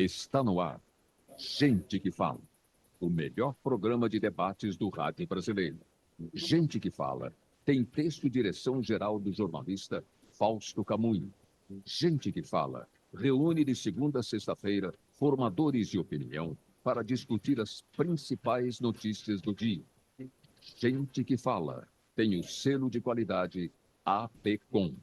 Está no ar. Gente que Fala. O melhor programa de debates do rádio brasileiro. Gente que Fala. Tem texto e direção geral do jornalista Fausto Camunho. Gente que Fala. Reúne de segunda a sexta-feira formadores de opinião para discutir as principais notícias do dia. Gente que Fala. Tem o selo de qualidade APCOM.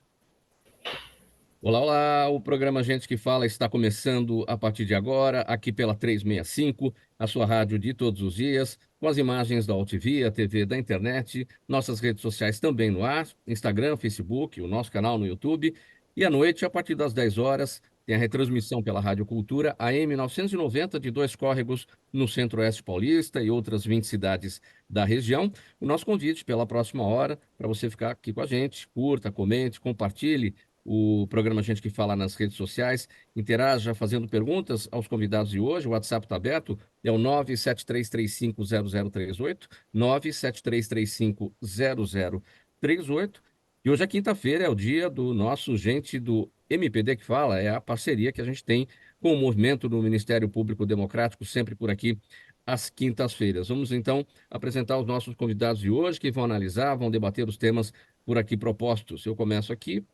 Olá, olá! O programa Gente que Fala está começando a partir de agora, aqui pela 365, a sua rádio de todos os dias, com as imagens da UTV, a TV da internet, nossas redes sociais também no ar, Instagram, Facebook, o nosso canal no YouTube. E à noite, a partir das 10 horas, tem a retransmissão pela Rádio Cultura AM 990 de Dois Córregos, no Centro-Oeste Paulista e outras 20 cidades da região. O nosso convite pela próxima hora, para você ficar aqui com a gente, curta, comente, compartilhe o programa Gente que Fala nas redes sociais, interaja fazendo perguntas aos convidados de hoje. O WhatsApp está aberto, é o 973350038, 973350038. E hoje é quinta-feira, é o dia do nosso Gente do MPD que Fala, é a parceria que a gente tem com o movimento do Ministério Público Democrático, sempre por aqui às quintas-feiras. Vamos então apresentar os nossos convidados de hoje, que vão analisar, vão debater os temas por aqui propostos. Eu começo aqui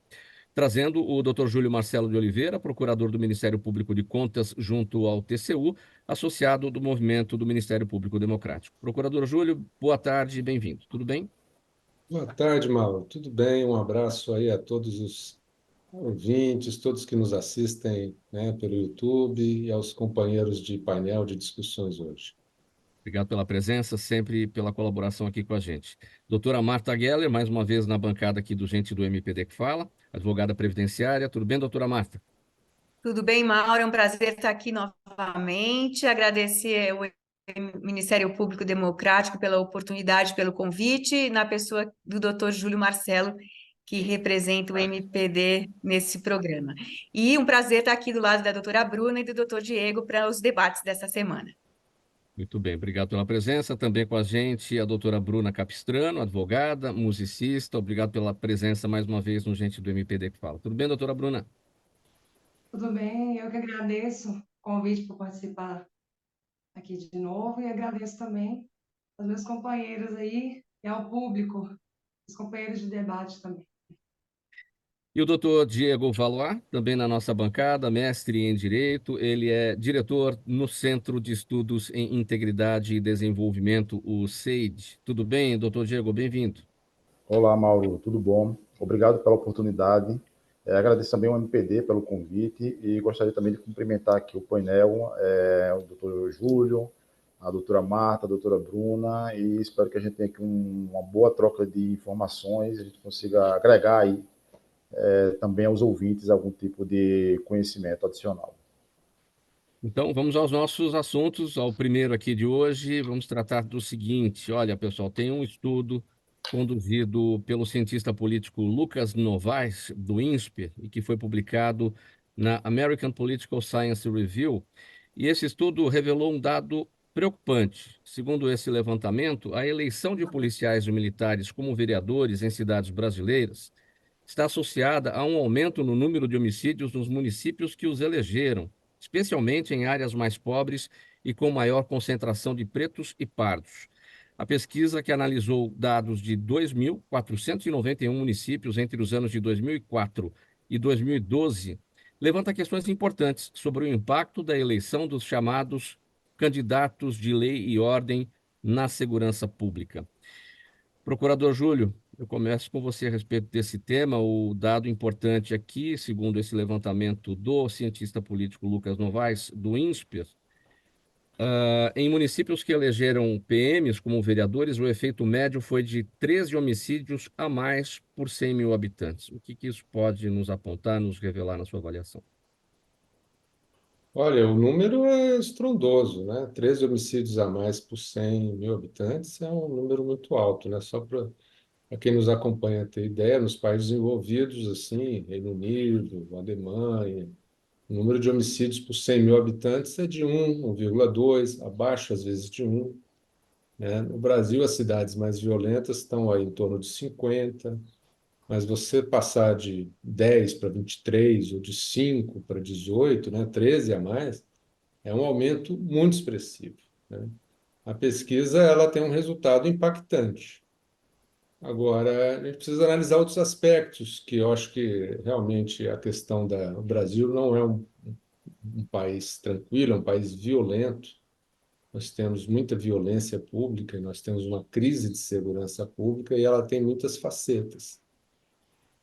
trazendo o Dr. Júlio Marcelo de Oliveira, procurador do Ministério Público de Contas junto ao TCU, associado do movimento do Ministério Público Democrático. Procurador Júlio, boa tarde e bem-vindo. Tudo bem? Boa tarde, Mauro. Tudo bem? Um abraço aí a todos os ouvintes, todos que nos assistem, né, pelo YouTube e aos companheiros de painel de discussões hoje. Obrigado pela presença, sempre pela colaboração aqui com a gente. Doutora Marta Geller, mais uma vez na bancada aqui do Gente do MPD que Fala, advogada previdenciária. Tudo bem, doutora Marta? Tudo bem, Mauro? É um prazer estar aqui novamente. Agradecer ao Ministério Público Democrático pela oportunidade, pelo convite, na pessoa do Dr. Júlio Marcelo, que representa o MPD nesse programa. E um prazer estar aqui do lado da doutora Bruna e do doutor Diego para os debates dessa semana. Muito bem, obrigado pela presença. Também com a gente a doutora Bruna Capistrano, advogada, musicista. Obrigado pela presença mais uma vez no Gente do MPD que Fala. Tudo bem, doutora Bruna? Tudo bem, eu que agradeço o convite para participar aqui de novo e agradeço também aos meus companheiros aí e ao público, os companheiros de debate também. E o doutor Diego Valois, também na nossa bancada, mestre em Direito. Ele é diretor no Centro de Estudos em Integridade e Desenvolvimento, o CEID. Tudo bem, doutor Diego? Bem-vindo. Olá, Mauro, tudo bom? Obrigado pela oportunidade. Agradeço também ao MPD pelo convite e gostaria também de cumprimentar aqui o painel, o doutor Júlio, a doutora Marta, a doutora Bruna, e espero que a gente tenha aqui uma boa troca de informações, a gente consiga agregar aí também aos ouvintes algum tipo de conhecimento adicional. Então, vamos aos nossos assuntos. Ao primeiro aqui de hoje, vamos tratar do seguinte. Olha, pessoal, tem um estudo conduzido pelo cientista político Lucas Novaes, do INSPER, e que foi publicado na American Political Science Review. E esse estudo revelou um dado preocupante. Segundo esse levantamento, a eleição de policiais e militares como vereadores em cidades brasileiras está associada a um aumento no número de homicídios nos municípios que os elegeram, especialmente em áreas mais pobres e com maior concentração de pretos e pardos. A pesquisa, que analisou dados de 2.491 municípios entre os anos de 2004 e 2012, levanta questões importantes sobre o impacto da eleição dos chamados candidatos de lei e ordem na segurança pública. Procurador Júlio, eu começo com você a respeito desse tema. O dado importante aqui, segundo esse levantamento do cientista político Lucas Novaes, do INSPER, em municípios que elegeram PMs como vereadores, o efeito médio foi de 13 homicídios a mais por 100 mil habitantes. O que isso pode nos apontar, nos revelar na sua avaliação? Olha, o número é estrondoso, né? 13 homicídios a mais por 100 mil habitantes é um número muito alto, né? Só para quem nos acompanha ter ideia, nos países envolvidos, assim, Reino Unido, Alemanha, o número de homicídios por 100 mil habitantes é de 1,2, abaixo às vezes de 1, né? No Brasil, as cidades mais violentas estão aí em torno de 50, mas você passar de 10 para 23 ou de 5 para 18, né, 13 a mais, É um aumento muito expressivo, né? A pesquisa ela tem um resultado impactante. Agora, a gente precisa analisar outros aspectos, que eu acho que realmente a questão o Brasil não é um país tranquilo, é um país violento. Nós temos muita violência pública, nós temos uma crise de segurança pública e ela tem muitas facetas.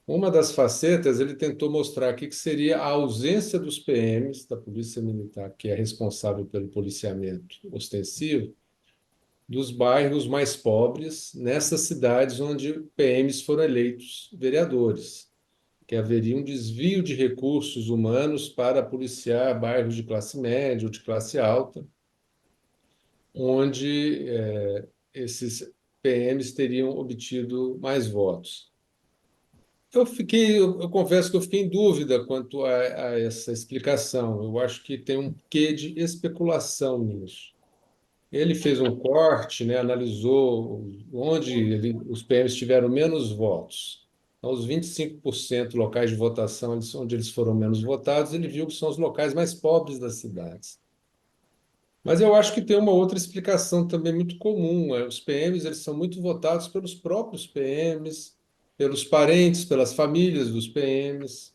Uma das facetas, ele tentou mostrar aqui que seria a ausência dos PMs, da Polícia Militar, que é responsável pelo policiamento ostensivo, dos bairros mais pobres, nessas cidades onde PMs foram eleitos vereadores, que haveria um desvio de recursos humanos para policiar bairros de classe média ou de classe alta, onde esses PMs teriam obtido mais votos. Eu confesso que eu fiquei em dúvida quanto a essa explicação. Eu acho que tem um quê de especulação nisso. Ele fez um corte, né, analisou onde os PMs tiveram menos votos. Então, os 25% locais de votação, onde eles foram menos votados, ele viu que são os locais mais pobres das cidades. Mas eu acho que tem uma outra explicação também muito comum. Os PMs eles são muito votados pelos próprios PMs, pelos parentes, pelas famílias dos PMs.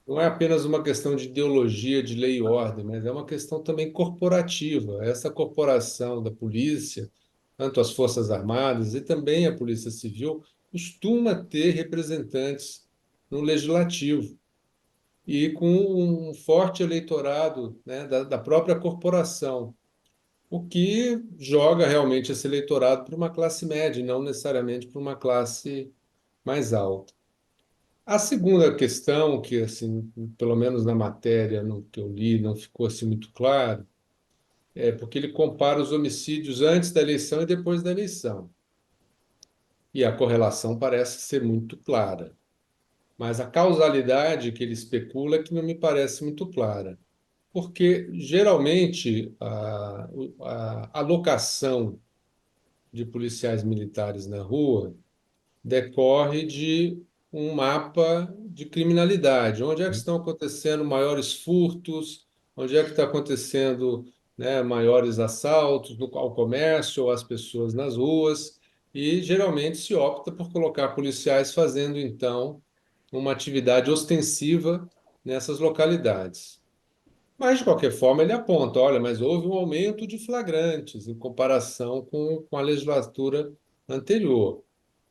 Não é apenas uma questão de ideologia, de lei e ordem, mas é uma questão também corporativa. Essa corporação da polícia, tanto as Forças Armadas e também a Polícia Civil, costuma ter representantes no legislativo e com um forte eleitorado, né, da própria corporação, o que joga realmente esse eleitorado para uma classe média, e não necessariamente para uma classe mais alta. A segunda questão, que assim, pelo menos na matéria no que eu li, não ficou assim muito claro, é porque ele compara os homicídios antes da eleição e depois da eleição. E a correlação parece ser muito clara. Mas a causalidade que ele especula é que não me parece muito clara. Porque, geralmente, a alocação de policiais militares na rua decorre de um mapa de criminalidade. Onde é que estão acontecendo maiores furtos? Onde é que está acontecendo, né, maiores assaltos ao comércio ou às pessoas nas ruas? E geralmente se opta por colocar policiais fazendo, então, uma atividade ostensiva nessas localidades. Mas, de qualquer forma, ele aponta: olha, mas houve um aumento de flagrantes em comparação com a legislatura anterior.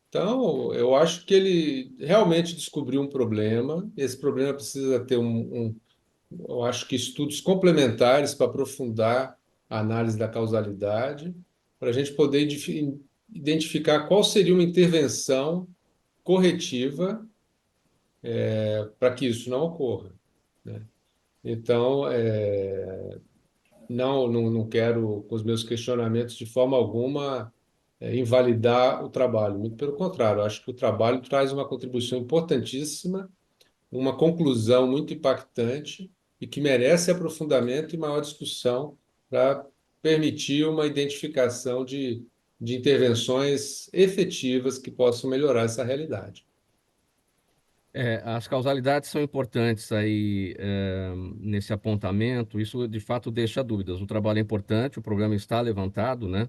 Então, eu acho que ele realmente descobriu um problema. Esse problema precisa ter eu acho que estudos complementares para aprofundar a análise da causalidade, para a gente poder identificar qual seria uma intervenção corretiva para que isso não ocorra, né? Então, não quero, com os meus questionamentos, de forma alguma, invalidar o trabalho. Muito pelo contrário, eu acho que o trabalho traz uma contribuição importantíssima, uma conclusão muito impactante e que merece aprofundamento e maior discussão para permitir uma identificação de intervenções efetivas que possam melhorar essa realidade. As causalidades são importantes aí nesse apontamento. Isso de fato deixa dúvidas. O trabalho é importante, o problema está levantado, né?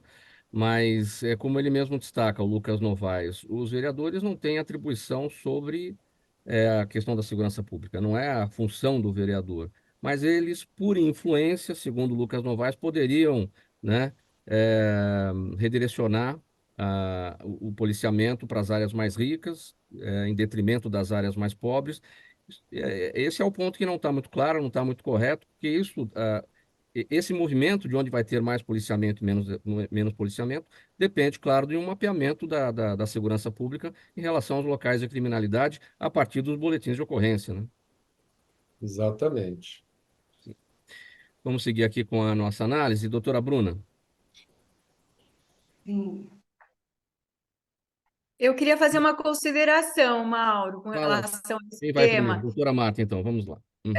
Mas é como ele mesmo destaca, o Lucas Novaes, os vereadores não têm atribuição sobre a questão da segurança pública, não é a função do vereador. Mas eles, por influência, segundo o Lucas Novaes, poderiam, né, redirecionar o policiamento para as áreas mais ricas, em detrimento das áreas mais pobres. Esse é o ponto que não está muito claro, não está muito correto, porque esse movimento de onde vai ter mais policiamento e menos policiamento depende, claro, de um mapeamento da segurança pública em relação aos locais de criminalidade a partir dos boletins de ocorrência, né? Exatamente. Vamos seguir aqui com a nossa análise. Doutora Bruna. Sim. Eu queria fazer uma consideração, Mauro, com Fala. relação a esse Quem vai primeiro? tema. Doutora Marta, então, vamos lá. Uhum.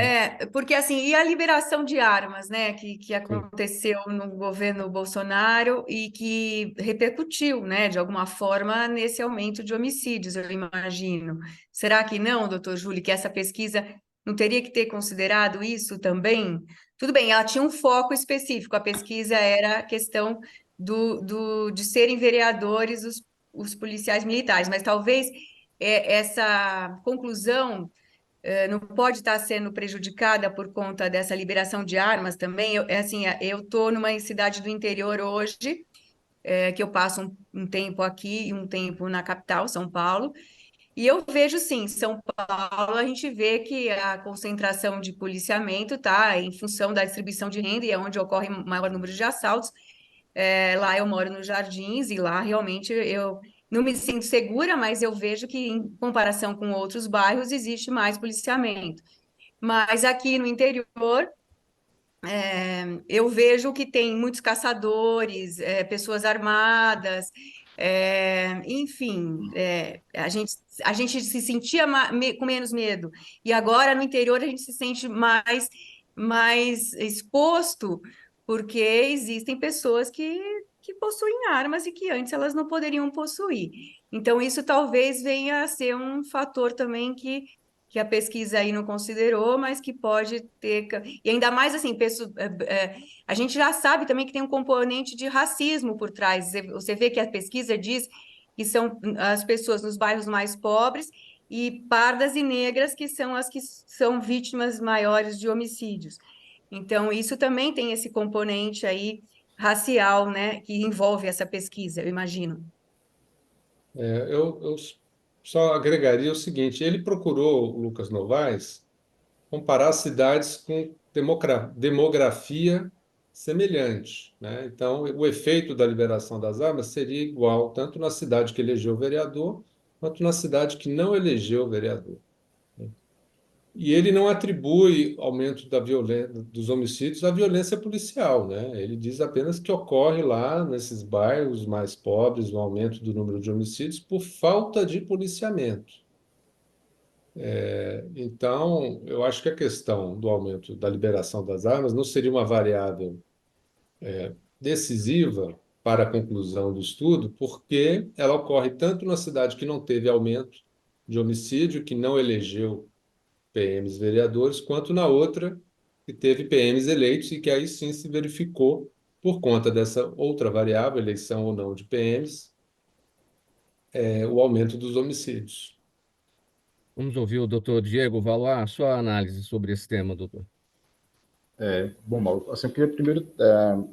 Porque assim, e a liberação de armas, né, que Sim. aconteceu no governo Bolsonaro e que repercutiu, né, de alguma forma nesse aumento de homicídios, eu imagino. Será que não, doutor Júlio, que essa pesquisa não teria que ter considerado isso também? Tudo bem, ela tinha um foco específico, a pesquisa era a questão de serem vereadores os policiais militares, mas talvez essa conclusão não pode estar sendo prejudicada por conta dessa liberação de armas também. Eu estou numa cidade do interior hoje, que eu passo um tempo aqui e um tempo na capital, São Paulo, e eu vejo, sim, São Paulo, a gente vê que a concentração de policiamento está em função da distribuição de renda e é onde ocorre o maior número de assaltos. Lá eu moro nos Jardins e lá realmente eu não me sinto segura, mas eu vejo que em comparação com outros bairros existe mais policiamento. Mas aqui no interior eu vejo que tem muitos caçadores, pessoas armadas, enfim, a gente se sentia com menos medo. E agora no interior a gente se sente mais exposto, porque existem pessoas que possuem armas e que antes elas não poderiam possuir. Então, isso talvez venha a ser um fator também que a pesquisa aí não considerou, mas que pode ter. E ainda mais assim, a gente já sabe também que tem um componente de racismo por trás. Você vê que a pesquisa diz que são as pessoas nos bairros mais pobres e pardas e negras que são as que são vítimas maiores de homicídios. Então, isso também tem esse componente aí racial, né, que envolve essa pesquisa, eu imagino. Eu só agregaria o seguinte: ele procurou, o Lucas Novaes, comparar cidades com demografia semelhante, né? Então, o efeito da liberação das armas seria igual tanto na cidade que elegeu o vereador quanto na cidade que não elegeu o vereador. E ele não atribui aumento da violência, dos homicídios à violência policial, né? Ele diz apenas que ocorre lá nesses bairros mais pobres o aumento do número de homicídios por falta de policiamento. Então, eu acho que a questão do aumento da liberação das armas não seria uma variável decisiva para a conclusão do estudo, porque ela ocorre tanto na cidade que não teve aumento de homicídio, que não elegeu PMs vereadores, quanto na outra que teve PMs eleitos e que aí sim se verificou, por conta dessa outra variável, eleição ou não de PMs, o aumento dos homicídios. Vamos ouvir o doutor Diego Valois, sua análise sobre esse tema, doutor. Bom, Mauro, assim, eu queria primeiro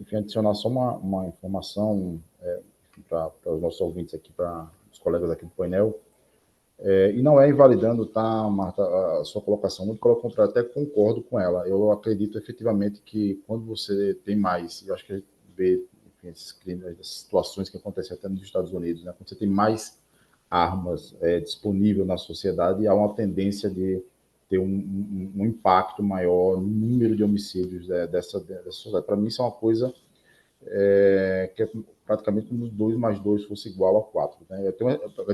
enfim, adicionar só uma informação para os nossos ouvintes aqui, para os colegas aqui do painel. E não é invalidando, tá, Marta, a sua colocação, muito pelo contrário, até concordo com ela. Eu acredito efetivamente que quando você tem mais, eu acho que a gente vê, enfim, esses crimes, essas situações que acontecem até nos Estados Unidos, né, quando você tem mais armas disponíveis na sociedade, há uma tendência de ter um impacto maior no número de homicídios dessa sociedade. Para mim, isso é uma coisa que é praticamente como 2 mais 2 fosse igual a 4. Né?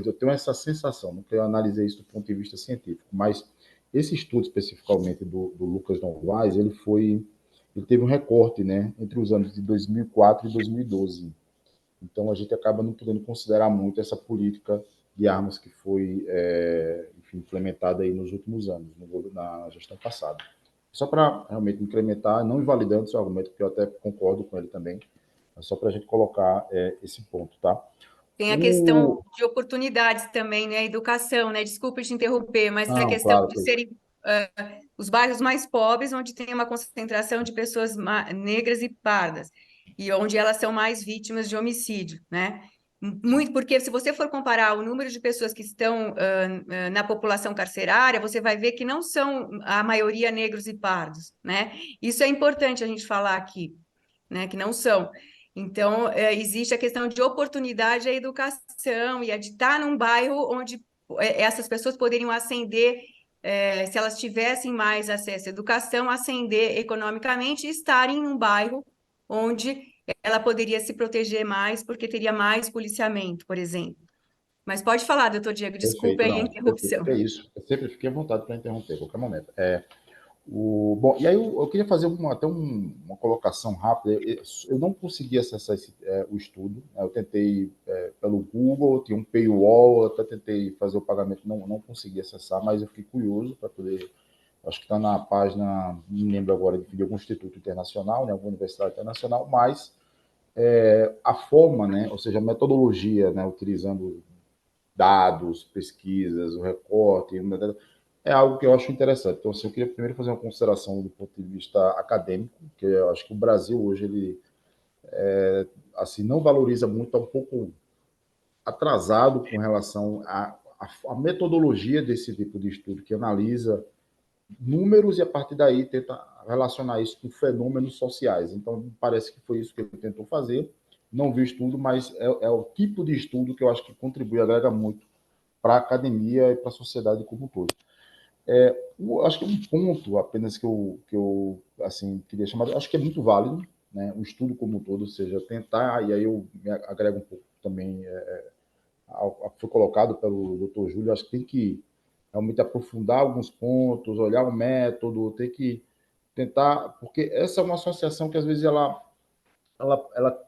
Eu tenho essa sensação, não que eu analisei isso do ponto de vista científico, mas esse estudo especificamente do Lucas Novaes, ele teve um recorte, né, entre os anos de 2004 e 2012. Então, a gente acaba não podendo considerar muito essa política de armas que foi enfim, implementada aí nos últimos anos, na gestão passada. Só para realmente incrementar, não invalidando seu argumento, porque eu até concordo com ele também, só para a gente colocar esse ponto, tá? Tem a questão de oportunidades também, né? Educação, né? Desculpa te interromper, mas a Não, questão claro, de serem os bairros mais pobres, onde tem uma concentração de pessoas negras e pardas, e onde elas são mais vítimas de homicídio, né? Muito, porque se você for comparar o número de pessoas que estão na população carcerária, você vai ver que não são a maioria negros e pardos, né? Isso é importante a gente falar aqui, né? Que não são. Então, existe a questão de oportunidade à educação e a de estar num bairro onde essas pessoas poderiam ascender, se elas tivessem mais acesso à educação, ascender economicamente e estarem em um bairro onde ela poderia se proteger mais, porque teria mais policiamento, por exemplo. Mas pode falar, doutor Diego, desculpe perfeito, aí a não, interrupção. perfeito, é isso. Eu sempre fiquei à vontade para interromper, a qualquer momento. Bom, e aí eu queria fazer até uma colocação rápida. Eu não consegui acessar o estudo, né? Eu tentei pelo Google, tinha um paywall, eu até tentei fazer o pagamento, não consegui acessar, mas eu fiquei curioso para poder acho que está na página, não me lembro agora, de algum instituto internacional, né, alguma universidade internacional, mas a forma, né, ou seja, a metodologia, né, utilizando dados, pesquisas, o recorte, é algo que eu acho interessante. Então, assim, eu queria primeiro fazer uma consideração do ponto de vista acadêmico, que eu acho que o Brasil hoje, ele assim, não valoriza muito, está um pouco atrasado com relação à metodologia desse tipo de estudo, que analisa números e, a partir daí, tenta relacionar isso com fenômenos sociais. Então, parece que foi isso que ele tentou fazer. Não vi estudo, mas é o tipo de estudo que eu acho que contribui, agrega muito para a academia e para a sociedade como um todo. Acho que um ponto apenas que eu assim, queria chamar, acho que é muito válido, né, o estudo como um todo, ou seja, tentar, e aí eu me agrego um pouco também ao que foi colocado pelo Dr. Júlio, acho que tem que realmente aprofundar alguns pontos, olhar o método, tem que tentar, porque essa é uma associação que às vezes ela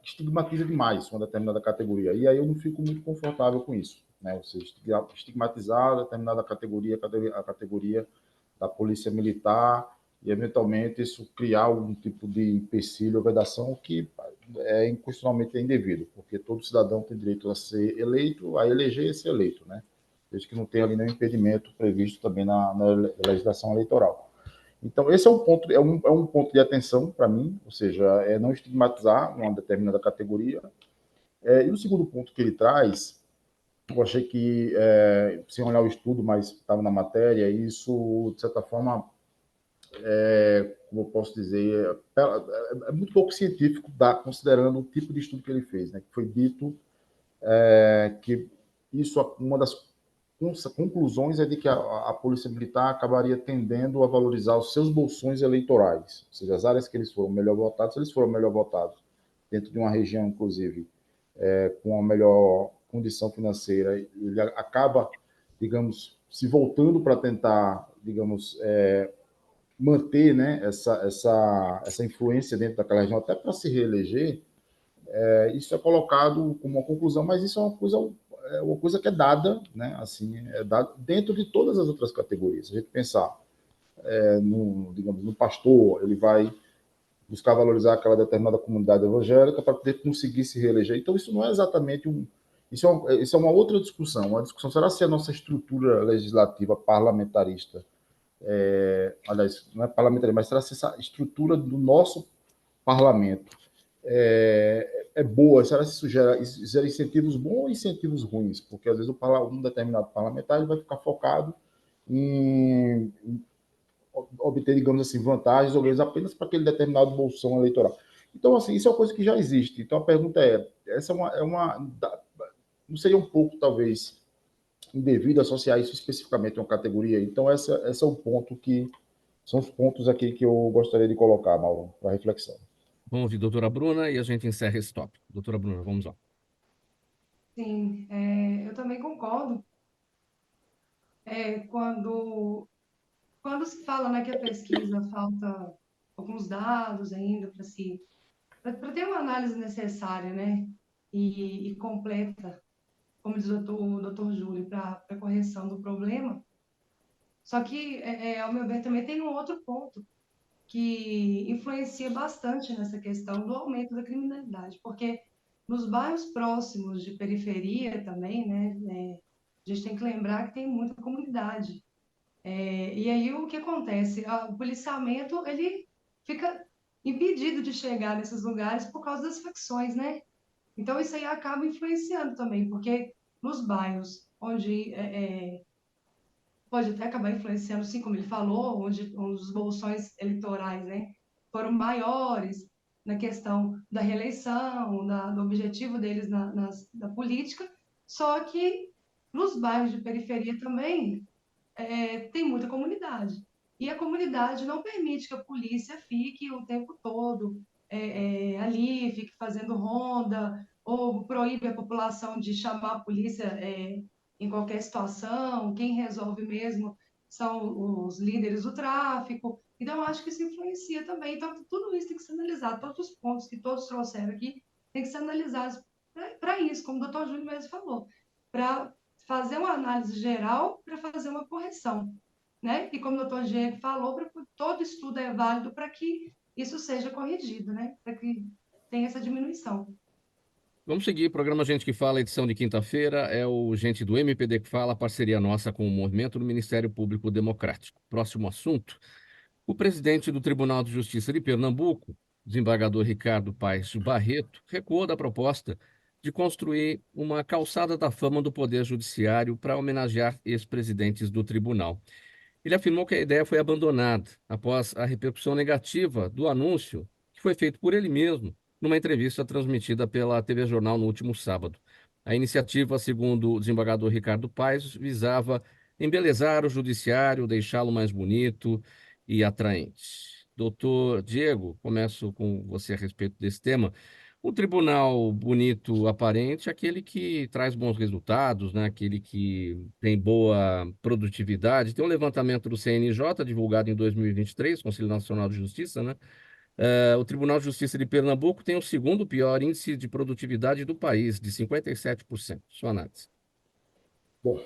estigmatiza demais uma determinada categoria, e aí eu não fico muito confortável com isso, né? Ou seja, estigmatizar determinada categoria, a categoria da polícia militar, e eventualmente isso criar algum tipo de empecilho ou vedação que é inconstitucionalmente indevido, porque todo cidadão tem direito a ser eleito, a eleger e ser eleito, né? Desde que não tenha ali nenhum impedimento previsto também na legislação eleitoral. Então, esse é um ponto, é um ponto de atenção para mim, ou seja, é não estigmatizar uma determinada categoria. E o segundo ponto que ele traz, eu achei que, sem olhar o estudo, mas estava na matéria, isso, de certa forma, como eu posso dizer, é muito pouco científico, considerando o tipo de estudo que ele fez, né? Que foi dito que isso, uma das conclusões é de que a Polícia Militar acabaria tendendo a valorizar os seus bolsões eleitorais, ou seja, as áreas que eles foram melhor votados, se eles foram melhor votados dentro de uma região, inclusive, com a melhor condição financeira, ele acaba, digamos, se voltando para tentar, digamos, manter, né, essa influência dentro daquela região, até para se reeleger. Isso é colocado como uma conclusão, mas isso é uma coisa que é dada, né, assim, é dado dentro de todas as outras categorias. Se a gente pensar digamos, no pastor, ele vai buscar valorizar aquela determinada comunidade evangélica para poder conseguir se reeleger. Então, isso não é exatamente isso é uma outra discussão. Uma discussão, será se a nossa estrutura legislativa parlamentarista, aliás, não é parlamentarista, mas será se essa estrutura do nosso parlamento boa? Será que isso gera incentivos bons ou incentivos ruins? Porque às vezes um determinado parlamentar ele vai ficar focado em obter, digamos assim, vantagens ou ganhos apenas para aquele determinado bolsão eleitoral. Então, assim, isso é uma coisa que já existe. Então, a pergunta essa não seria um pouco, talvez, indevido associar isso especificamente a uma categoria? Então, esse é um ponto são os pontos aqui que eu gostaria de colocar, Mauro, para reflexão. Vamos ouvir a doutora Bruna e a gente encerra esse tópico. Doutora Bruna, vamos lá. Sim, eu também concordo. Quando se fala, né, que a pesquisa falta alguns dados ainda para ter uma análise necessária, né, e completa, como diz o doutor Júlio, para a correção do problema. Só que, ao meu ver, também tem um outro ponto que influencia bastante nessa questão do aumento da criminalidade, porque nos bairros próximos de periferia também, né, a gente tem que lembrar que tem muita comunidade. E aí o que acontece? O policiamento, ele fica impedido de chegar nesses lugares por causa das facções, né? Então isso aí acaba influenciando também, porque nos bairros onde pode até acabar influenciando, sim, como ele falou, onde os bolsões eleitorais, né, foram maiores na questão da reeleição, do objetivo deles na política, só que nos bairros de periferia também tem muita comunidade. E a comunidade não permite que a polícia fique o tempo todo ali, fique fazendo ronda, ou proíbe a população de chamar a polícia em qualquer situação. Quem resolve mesmo são os líderes do tráfico. Então, eu acho que isso influencia também. Então, tudo isso tem que ser analisado. Todos os pontos que todos trouxeram aqui tem que ser analisados para isso, como o doutor Júlio mesmo falou, para fazer uma análise geral para fazer uma correção. né? E como o doutor Diego falou, todo estudo é válido para que isso seja corrigido, né? Para que tenha essa diminuição. Vamos seguir, programa Gente que Fala, edição de quinta-feira, é o Gente do MPD que Fala, parceria nossa com o Movimento do Ministério Público Democrático. Próximo assunto, o presidente do Tribunal de Justiça de Pernambuco, desembargador Ricardo Paes Barreto, recuou da proposta de construir uma calçada da fama do Poder Judiciário para homenagear ex-presidentes do tribunal. Ele afirmou que a ideia foi abandonada após a repercussão negativa do anúncio, que foi feito por ele mesmo, numa entrevista transmitida pela TV Jornal no último sábado. A iniciativa, segundo o desembargador Ricardo Paes, visava embelezar o judiciário, deixá-lo mais bonito e atraente. Doutor Diego, começo com você a respeito desse tema. Um tribunal bonito, aparente, é aquele que traz bons resultados, né? Aquele que tem boa produtividade. Tem um levantamento do CNJ, divulgado em 2023, Conselho Nacional de Justiça, né? O Tribunal de Justiça de Pernambuco tem o segundo pior índice de produtividade do país, de 57%. Sua análise. Bom,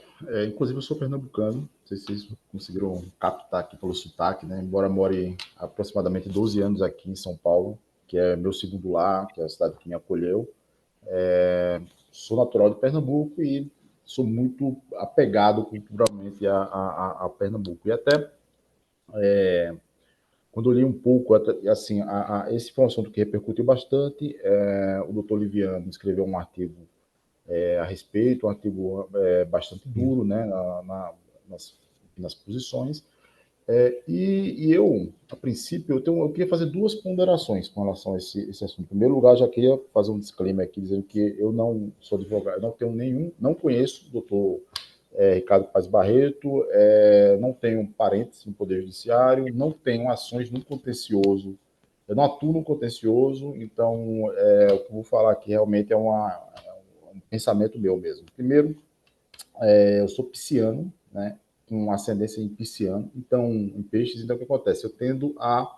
inclusive eu sou pernambucano, não sei se vocês conseguiram captar aqui pelo sotaque, né? Embora more aproximadamente 12 anos aqui em São Paulo, que é meu segundo lar, que é a cidade que me acolheu. Sou natural de Pernambuco e sou muito apegado culturalmente a Pernambuco. E até quando eu li um pouco, assim, esse foi um assunto que repercutiu bastante. O doutor Liviano escreveu um artigo a respeito, um artigo bastante duro, né, nas posições. E eu, a princípio, eu queria fazer duas ponderações com relação a esse assunto. Em primeiro lugar, já queria fazer um disclaimer aqui, dizendo que eu não sou advogado, não conheço o doutor Ricardo Paes Barreto, não tenho parentes no Poder Judiciário, não tenho ações no contencioso, eu não atuo no contencioso, então o que eu vou falar aqui realmente é um pensamento meu mesmo. Primeiro, eu sou pisciano, né, com ascendência em pisciano, então em peixes, então o que acontece? Eu tendo a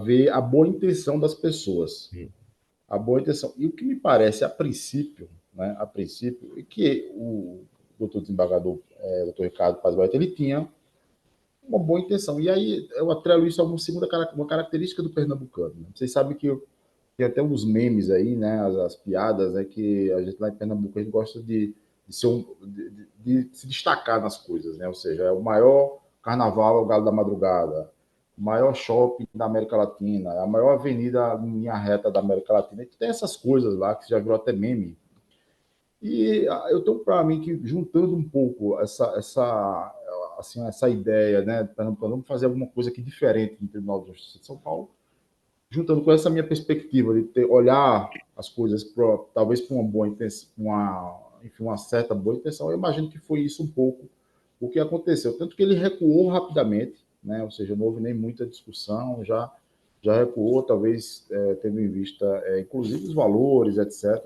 ver a boa intenção das pessoas, a boa intenção. E o que me parece, a princípio, é que o doutor desembargador, doutor Ricardo Paes Barreto, ele tinha uma boa intenção. E aí eu atrelo isso a uma característica do pernambucano. Né? Vocês sabem que tem até uns memes aí, né, as piadas, né, que a gente lá em Pernambuco a gente gosta de se destacar nas coisas, né? Ou seja, é o maior carnaval é o Galo da Madrugada, o maior shopping da América Latina, a maior avenida em linha reta da América Latina. E tem essas coisas lá que já virou até meme. E eu tenho para mim que, juntando um pouco essa ideia, né, vamos fazer alguma coisa aqui diferente no Tribunal de Justiça de São Paulo, juntando com essa minha perspectiva de olhar as coisas talvez com uma boa intenção, uma certa boa intenção, eu imagino que foi isso um pouco o que aconteceu. Tanto que ele recuou rapidamente, né, ou seja, não houve nem muita discussão, já recuou, talvez tendo em vista, inclusive, os valores, etc.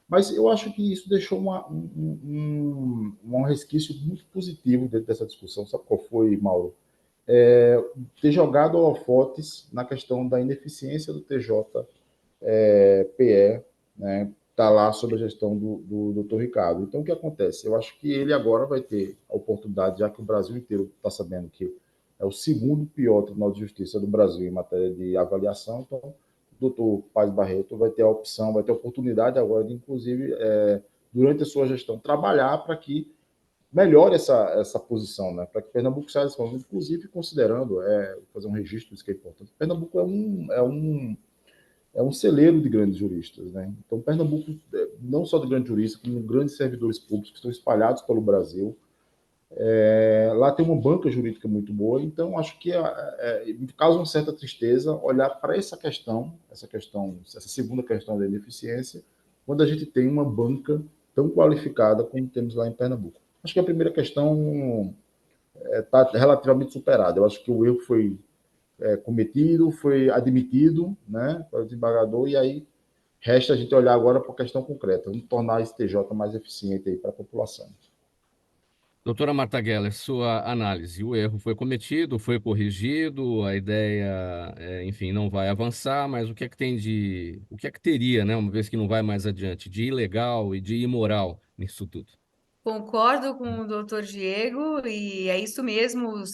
Mas eu acho que isso deixou um resquício muito positivo dentro dessa discussão. Sabe qual foi, Mauro? Ter jogado holofotes na questão da ineficiência do TJPE, né, está lá sob a gestão do doutor Ricardo. Então, o que acontece? Eu acho que ele agora vai ter a oportunidade, já que o Brasil inteiro está sabendo que é o segundo pior Tribunal de Justiça do Brasil em matéria de avaliação, então o doutor Paes Barreto vai ter a opção, vai ter a oportunidade agora de, inclusive, durante a sua gestão, trabalhar para que melhore essa posição, né? Para que Pernambuco saia desse momento, inclusive considerando, fazer um registro disso que é importante. Pernambuco é um celeiro de grandes juristas, né? Então, Pernambuco, não só de grandes juristas, como grandes servidores públicos que estão espalhados pelo Brasil. Lá tem uma banca jurídica muito boa, então acho que me causa uma certa tristeza olhar para essa segunda questão da ineficiência, quando a gente tem uma banca tão qualificada como temos lá em Pernambuco. Acho que a primeira questão está relativamente superada. Eu acho que o erro foi cometido, foi admitido, né, para o desembargador, e aí resta a gente olhar agora para a questão concreta, vamos tornar esse TJ mais eficiente aí para a população. Doutora Marta Geller, sua análise. O erro foi cometido, foi corrigido, a ideia, enfim, não vai avançar, mas o que é que o que é que teria, né, uma vez que não vai mais adiante, de ilegal e de imoral nisso tudo? Concordo com o doutor Diego, e é isso mesmo.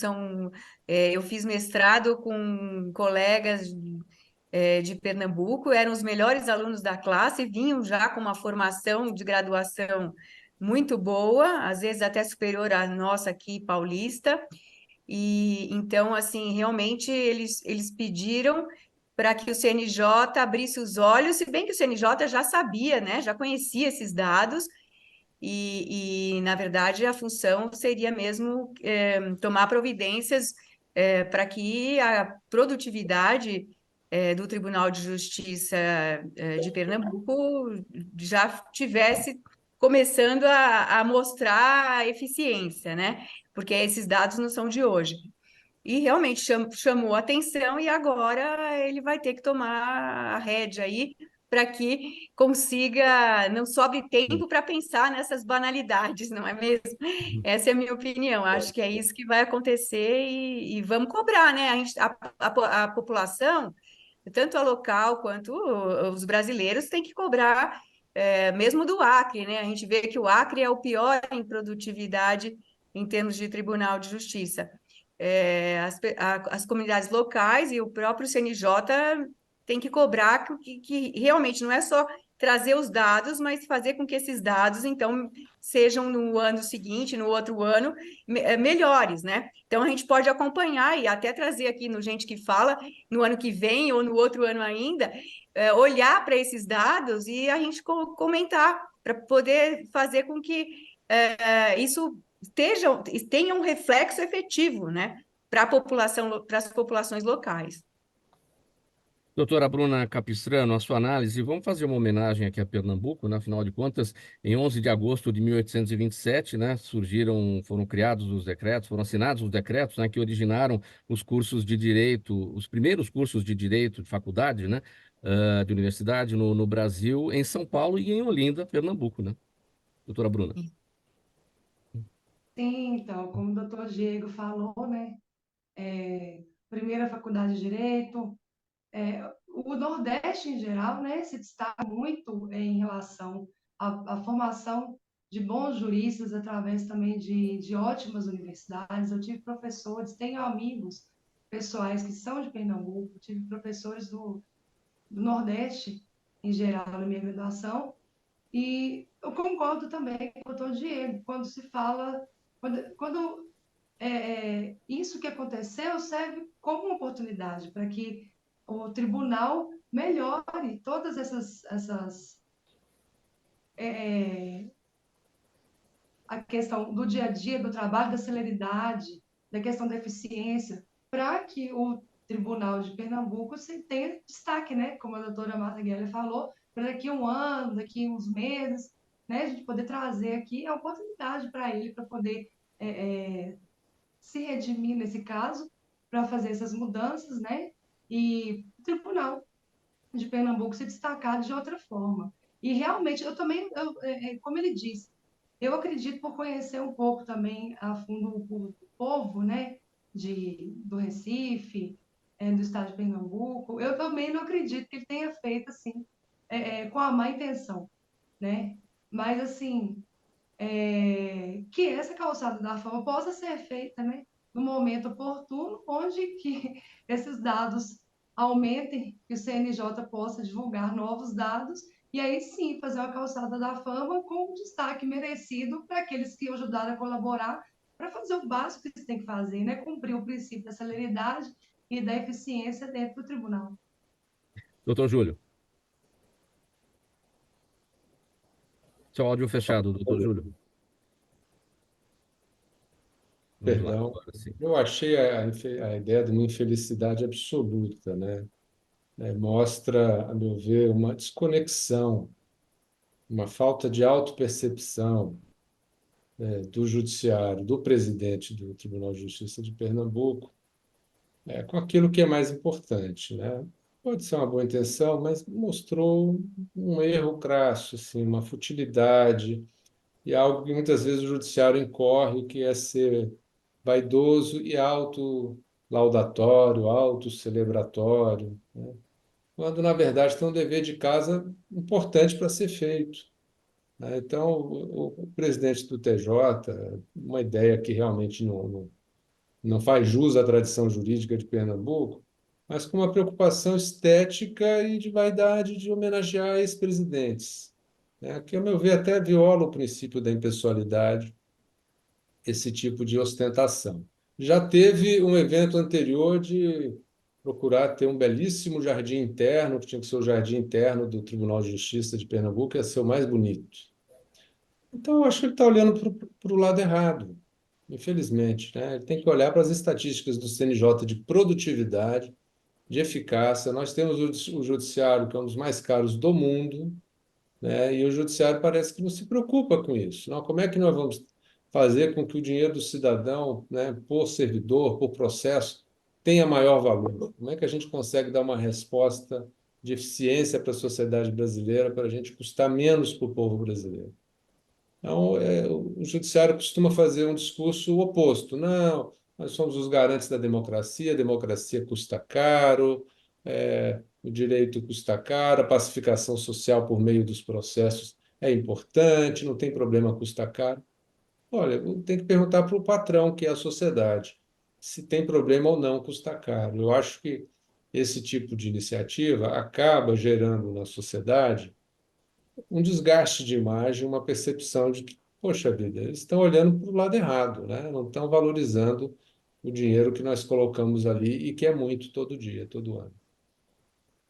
Eu fiz mestrado com colegas de Pernambuco, eram os melhores alunos da classe, vinham já com uma formação de graduação muito boa, às vezes até superior à nossa aqui paulista. E então, assim, realmente eles pediram para que o CNJ abrisse os olhos, se bem que o CNJ já sabia, né, já conhecia esses dados, na verdade, a função seria mesmo tomar providências para que a produtividade do Tribunal de Justiça de Pernambuco já tivesse começando a mostrar a eficiência, né? Porque esses dados não são de hoje. E realmente chamou atenção, e agora ele vai ter que tomar a rédea aí para que consiga, não sobre tempo para pensar nessas banalidades, não é mesmo? Essa é a minha opinião. Acho que é isso que vai acontecer, e vamos cobrar, né? A população, tanto a local quanto os brasileiros, têm que cobrar, mesmo do Acre, né? A gente vê que o Acre é o pior em produtividade em termos de Tribunal de Justiça. As comunidades locais e o próprio CNJ tem que cobrar que realmente não é só trazer os dados, mas fazer com que esses dados, então, sejam no ano seguinte, no outro ano, melhores, né? Então, a gente pode acompanhar e até trazer aqui no Gente que Fala, no ano que vem ou no outro ano ainda, olhar para esses dados e a gente comentar, para poder fazer com que isso tenha um reflexo efetivo, né, para a população, para as populações locais. Doutora Bruna Capistrano, a sua análise, vamos fazer uma homenagem aqui a Pernambuco, né? Afinal de contas, em 11 de agosto de 1827, né, foram criados os decretos, foram assinados os decretos, né, que originaram os cursos de direito, os primeiros cursos de direito de faculdade, né, de universidade no Brasil, em São Paulo e em Olinda, Pernambuco, né? Doutora Bruna. Sim, então, como o doutor Diego falou, né? Primeira faculdade de Direito, o Nordeste em geral, né, se destaca muito em relação à formação de bons juristas através também de ótimas universidades. Eu tive professores, tenho amigos pessoais que são de Pernambuco, tive professores do Nordeste em geral na minha graduação, e eu concordo também com o doutor Diego, quando se fala, quando isso que aconteceu serve como uma oportunidade para que o tribunal melhore todas a questão do dia a dia, do trabalho, da celeridade, da questão da eficiência, para que o Tribunal de Pernambuco tenha destaque, né? Como a doutora Marta Guerra falou, para daqui a um ano, daqui a uns meses, né? A gente poder trazer aqui a oportunidade para ele, para poder se redimir nesse caso, para fazer essas mudanças, né? E o Tribunal de Pernambuco se destacar de outra forma. E realmente, eu também, como ele disse, eu acredito, por conhecer um pouco também a fundo o povo, né, do Recife, do estado de Pernambuco, eu também não acredito que ele tenha feito assim, com a má intenção, né? Mas, assim, que essa calçada da fama possa ser feita, né, no momento oportuno, onde que esses dados aumentem, que o CNJ possa divulgar novos dados, e aí sim fazer uma calçada da fama com destaque merecido para aqueles que ajudaram a colaborar, para fazer o básico que eles têm que fazer, né, cumprir o princípio da celeridade e da eficiência dentro do tribunal. Doutor Júlio. Seu áudio fechado, doutor Júlio. Vamos lá, Perdão, agora sim. eu achei a ideia de uma infelicidade absoluta, né? Mostra, a meu ver, uma desconexão, uma falta de autopercepção, do judiciário, do presidente do Tribunal de Justiça de Pernambuco, com aquilo que é mais importante, né? Pode ser uma boa intenção, mas mostrou um erro crasso, assim, uma futilidade e algo que muitas vezes o judiciário incorre, que é ser vaidoso e autolaudatório, autocelebratório, né? Quando, na verdade, tem um dever de casa importante para ser feito, né? Então, o presidente do TJ, uma ideia que realmente não faz jus à tradição jurídica de Pernambuco, mas com uma preocupação estética e de vaidade de homenagear ex-presidentes, né? Que, ao meu ver, até viola o princípio da impessoalidade, esse tipo de ostentação. Já teve um evento anterior de procurar ter um belíssimo jardim interno, que tinha que ser o jardim interno do Tribunal de Justiça de Pernambuco, que ia ser o mais bonito. Então, eu acho que ele está olhando para o lado errado, infelizmente, né? Ele tem que olhar para as estatísticas do CNJ de produtividade, de eficácia. Nós temos o judiciário, que é um dos mais caros do mundo, né? E o judiciário parece que não se preocupa com isso. Não, como é que nós vamos fazer com que o dinheiro do cidadão, né, por servidor, por processo, tenha maior valor? Como é que a gente consegue dar uma resposta de eficiência para a sociedade brasileira, para a gente custar menos para o povo brasileiro? Então, o judiciário costuma fazer um discurso oposto. Não, nós somos os garantes da democracia, a democracia custa caro, o direito custa caro, a pacificação social por meio dos processos é importante, não tem problema custar caro. Olha, tem que perguntar para o patrão, que é a sociedade, se tem problema ou não custar caro. Eu acho que esse tipo de iniciativa acaba gerando na sociedade um desgaste de imagem, uma percepção de que, poxa vida, eles estão olhando para o lado errado, né? Não estão valorizando o dinheiro que nós colocamos ali e que é muito todo dia, todo ano.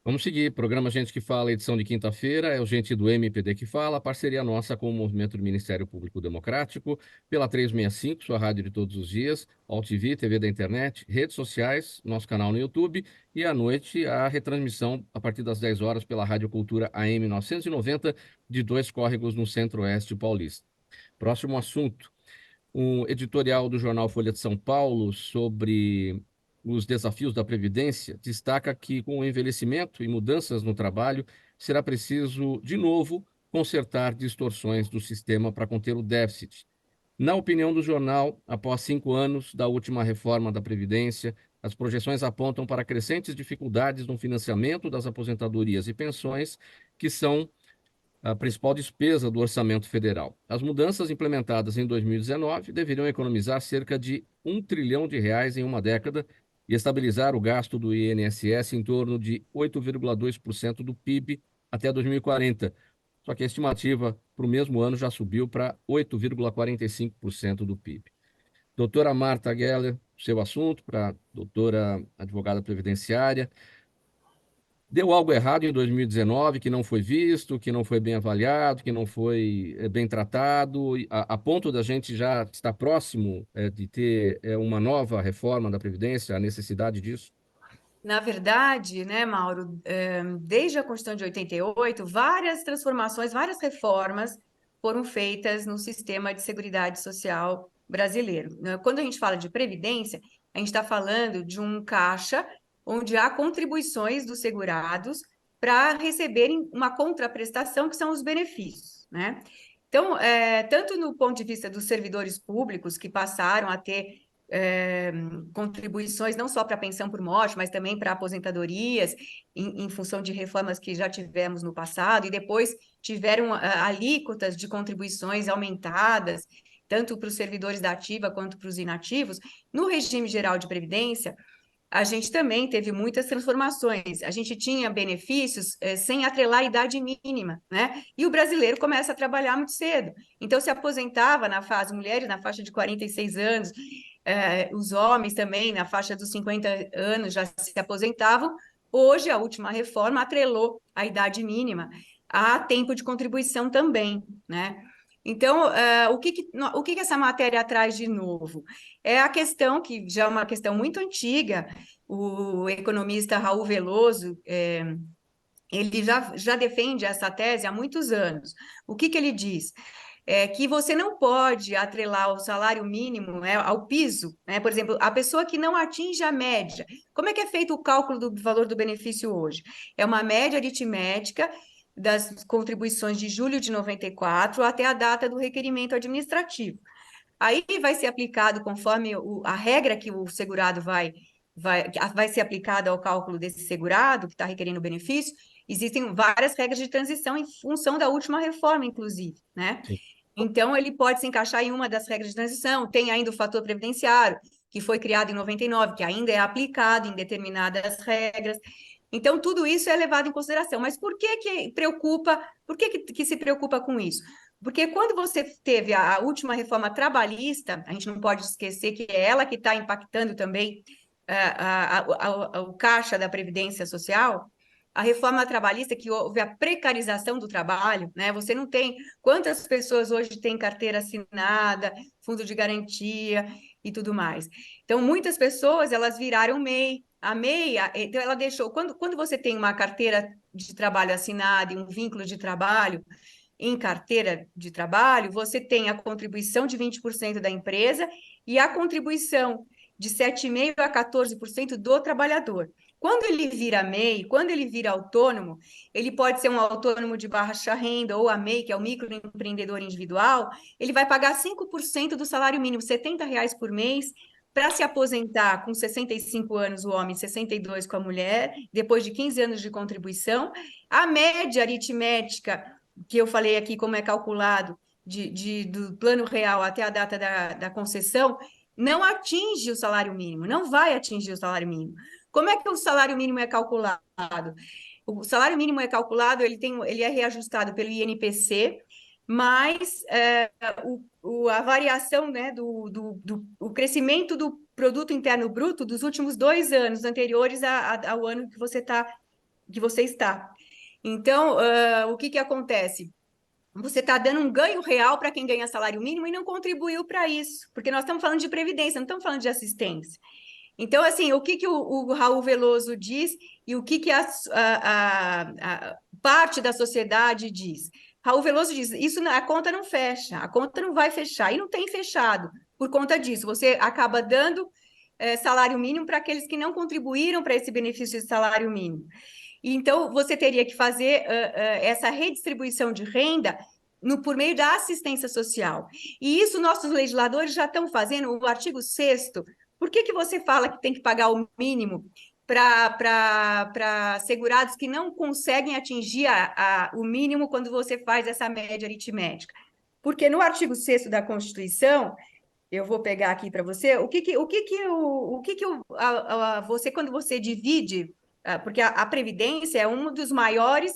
Vamos seguir. Programa Gente que Fala, edição de quinta-feira. É o Gente do MPD que fala, parceria nossa com o Movimento do Ministério Público Democrático, pela 365, sua rádio de todos os dias, AltV, TV da internet, redes sociais, nosso canal no YouTube e à noite a retransmissão a partir das 10 horas pela Rádio Cultura AM 990 de Dois Córregos no Centro-Oeste paulista. Próximo assunto. Um editorial do jornal Folha de São Paulo sobre os desafios da Previdência destaca que, com o envelhecimento e mudanças no trabalho, será preciso, de novo, consertar distorções do sistema para conter o déficit. Na opinião do jornal, após 5 anos da última reforma da Previdência, as projeções apontam para crescentes dificuldades no financiamento das aposentadorias e pensões, que são a principal despesa do orçamento federal. As mudanças implementadas em 2019 deveriam economizar cerca de R$ 1 trilhão em uma década e estabilizar o gasto do INSS em torno de 8,2% do PIB até 2040. Só que a estimativa para o mesmo ano já subiu para 8,45% do PIB. Doutora Marta Geller, seu assunto, para a doutora advogada previdenciária. Deu algo errado em 2019, que não foi visto, que não foi bem avaliado, que não foi bem tratado, a ponto da gente já estar próximo de ter uma nova reforma da Previdência, a necessidade disso? Na verdade, né, Mauro, desde a Constituição de 88, várias transformações, várias reformas foram feitas no sistema de seguridade social brasileiro. Quando a gente fala de previdência, a gente está falando de um caixa onde há contribuições dos segurados para receberem uma contraprestação, que são os benefícios, né? Então, tanto no ponto de vista dos servidores públicos, que passaram a ter contribuições não só para pensão por morte, mas também para aposentadorias, em função de reformas que já tivemos no passado, e depois tiveram alíquotas de contribuições aumentadas, tanto para os servidores da ativa quanto para os inativos. No regime geral de previdência, a gente também teve muitas transformações. A gente tinha benefícios sem atrelar a idade mínima, né? E o brasileiro começa a trabalhar muito cedo. Então, se aposentava na fase, mulheres na faixa de 46 anos, os homens também na faixa dos 50 anos já se aposentavam. Hoje, a última reforma atrelou a idade mínima a tempo de contribuição também, né? Então, o que essa matéria traz de novo? É a questão, que já é uma questão muito antiga, o economista Raul Veloso, ele já defende essa tese há muitos anos. O que ele diz? É que você não pode atrelar o salário mínimo, né, ao piso, né? Por exemplo, a pessoa que não atinge a média. Como é que é feito o cálculo do valor do benefício hoje? É uma média aritmética das contribuições de julho de 94 até a data do requerimento administrativo. Aí vai ser aplicado conforme a regra que o segurado vai vai ser aplicada ao cálculo desse segurado, que está requerendo benefício, existem várias regras de transição em função da última reforma, inclusive, né? Sim. Então, ele pode se encaixar em uma das regras de transição, tem ainda o fator previdenciário, que foi criado em 99, que ainda é aplicado em determinadas regras. Então, tudo isso é levado em consideração. Mas por que preocupa, que se preocupa com isso? Porque quando você teve a última reforma trabalhista, a gente não pode esquecer que é ela que está impactando também o caixa da Previdência Social, a reforma trabalhista, que houve a precarização do trabalho, né? Você não tem quantas pessoas hoje têm carteira assinada, fundo de garantia e tudo mais. Então, muitas pessoas, elas viraram MEI. A MEI, então, ela deixou... Quando você tem uma carteira de trabalho assinada e um vínculo de trabalho em carteira de trabalho, você tem a contribuição de 20% da empresa e a contribuição de 7,5% a 14% do trabalhador. Quando ele vira MEI, quando ele vira autônomo, ele pode ser um autônomo de baixa renda ou a MEI, que é o microempreendedor individual, ele vai pagar 5% do salário mínimo, R$70 por mês, para se aposentar com 65 anos o homem, 62 com a mulher, depois de 15 anos de contribuição. A média aritmética, que eu falei aqui como é calculado, do plano real até a data da concessão, não atinge o salário mínimo, não vai atingir o salário mínimo. Como é que o salário mínimo é calculado? O salário mínimo é calculado, ele é reajustado pelo INPC, mas a variação, né, o crescimento do produto interno bruto dos últimos 2 anos anteriores ao ano que você está. Então, o que acontece? Você está dando um ganho real para quem ganha salário mínimo e não contribuiu para isso, porque nós estamos falando de previdência, não estamos falando de assistência. Então, assim, o que o Raul Veloso diz e o que a parte da sociedade diz? Raul Veloso diz, a conta não fecha, a conta não vai fechar, e não tem fechado por conta disso. Você acaba dando salário mínimo para aqueles que não contribuíram para esse benefício de salário mínimo. Então, você teria que fazer essa redistribuição de renda por meio da assistência social. E isso nossos legisladores já estão fazendo, o artigo 6º. Por que você fala que tem que pagar o mínimo para segurados que não conseguem atingir o mínimo quando você faz essa média aritmética? Porque no artigo 6º da Constituição, eu vou pegar aqui para você, você, quando você divide, porque a Previdência é um dos maiores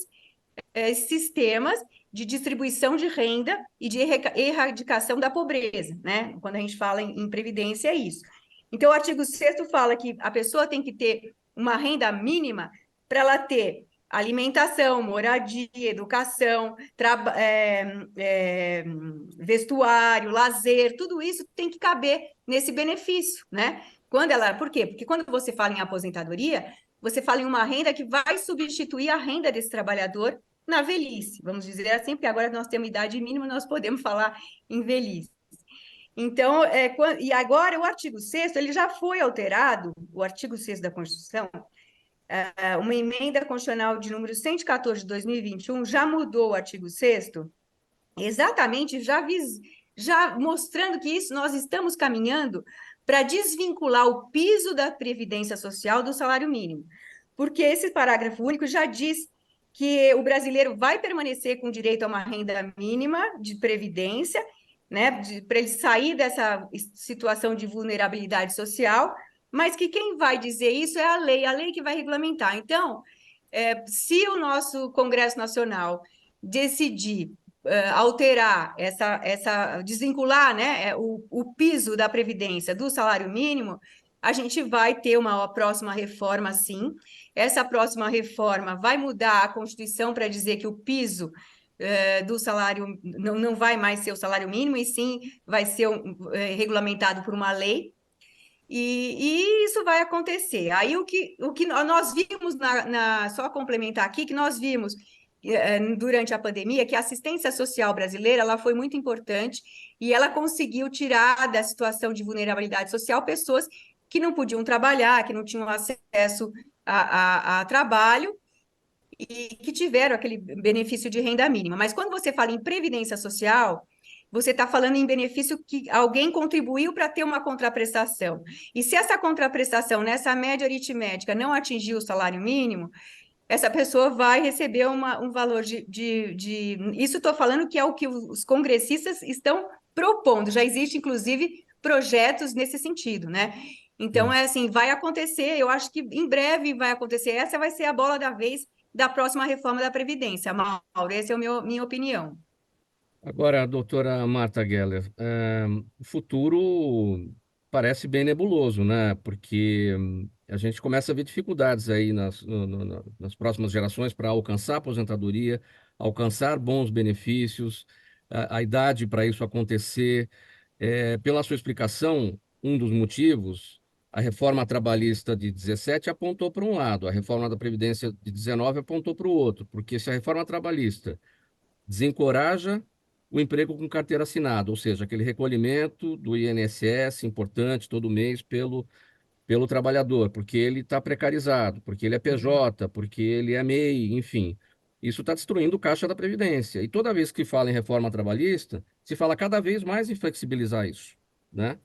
sistemas de distribuição de renda e de erradicação da pobreza, né? Quando a gente fala em Previdência, é isso. Então, o artigo 6º fala que a pessoa tem que ter uma renda mínima para ela ter alimentação, moradia, educação, vestuário, lazer, tudo isso tem que caber nesse benefício, né? Por quê? Porque quando você fala em aposentadoria, você fala em uma renda que vai substituir a renda desse trabalhador na velhice, vamos dizer assim, porque agora nós temos idade mínima, nós podemos falar em velhice. Então, e agora o artigo 6º, ele já foi alterado, o artigo 6º da Constituição, uma emenda constitucional de número 114 de 2021 já mudou o artigo 6º, exatamente já mostrando que nós estamos caminhando para desvincular o piso da Previdência Social do salário mínimo, porque esse parágrafo único já diz que o brasileiro vai permanecer com direito a uma renda mínima de previdência, né, para ele sair dessa situação de vulnerabilidade social, mas que quem vai dizer isso é a lei que vai regulamentar. Então, se o nosso Congresso Nacional decidir alterar desvincular, né, o piso da Previdência do salário mínimo, a gente vai ter uma próxima reforma, sim. Essa próxima reforma vai mudar a Constituição para dizer que o piso do salário não vai mais ser o salário mínimo, e sim vai ser regulamentado por uma lei, e isso vai acontecer. Aí o que nós vimos, só complementar aqui, que nós vimos durante a pandemia, que a assistência social brasileira ela foi muito importante e ela conseguiu tirar da situação de vulnerabilidade social pessoas que não podiam trabalhar, que não tinham acesso a trabalho e que tiveram aquele benefício de renda mínima. Mas quando você fala em previdência social, você está falando em benefício que alguém contribuiu para ter uma contraprestação. E se essa contraprestação, nessa média aritmética, não atingir o salário mínimo, essa pessoa vai receber um valor Isso estou falando que é o que os congressistas estão propondo. Já existe, inclusive, projetos nesse sentido, né? Então, é assim, vai acontecer, eu acho que em breve vai acontecer. Essa vai ser a bola da vez da próxima reforma da Previdência, Mauro. Essa é a minha opinião. Agora, doutora Marta Geller, o futuro parece bem nebuloso, né? Porque a gente começa a ver dificuldades aí nas próximas gerações para alcançar a aposentadoria, alcançar bons benefícios, a idade para isso acontecer. Pela sua explicação, um dos motivos, a reforma trabalhista de 17 apontou para um lado, a reforma da Previdência de 19 apontou para o outro, porque se a reforma trabalhista desencoraja o emprego com carteira assinada, ou seja, aquele recolhimento do INSS importante todo mês pelo trabalhador, porque ele está precarizado, porque ele é PJ, porque ele é MEI, enfim. Isso está destruindo o caixa da Previdência. E toda vez que fala em reforma trabalhista, se fala cada vez mais em flexibilizar isso, né?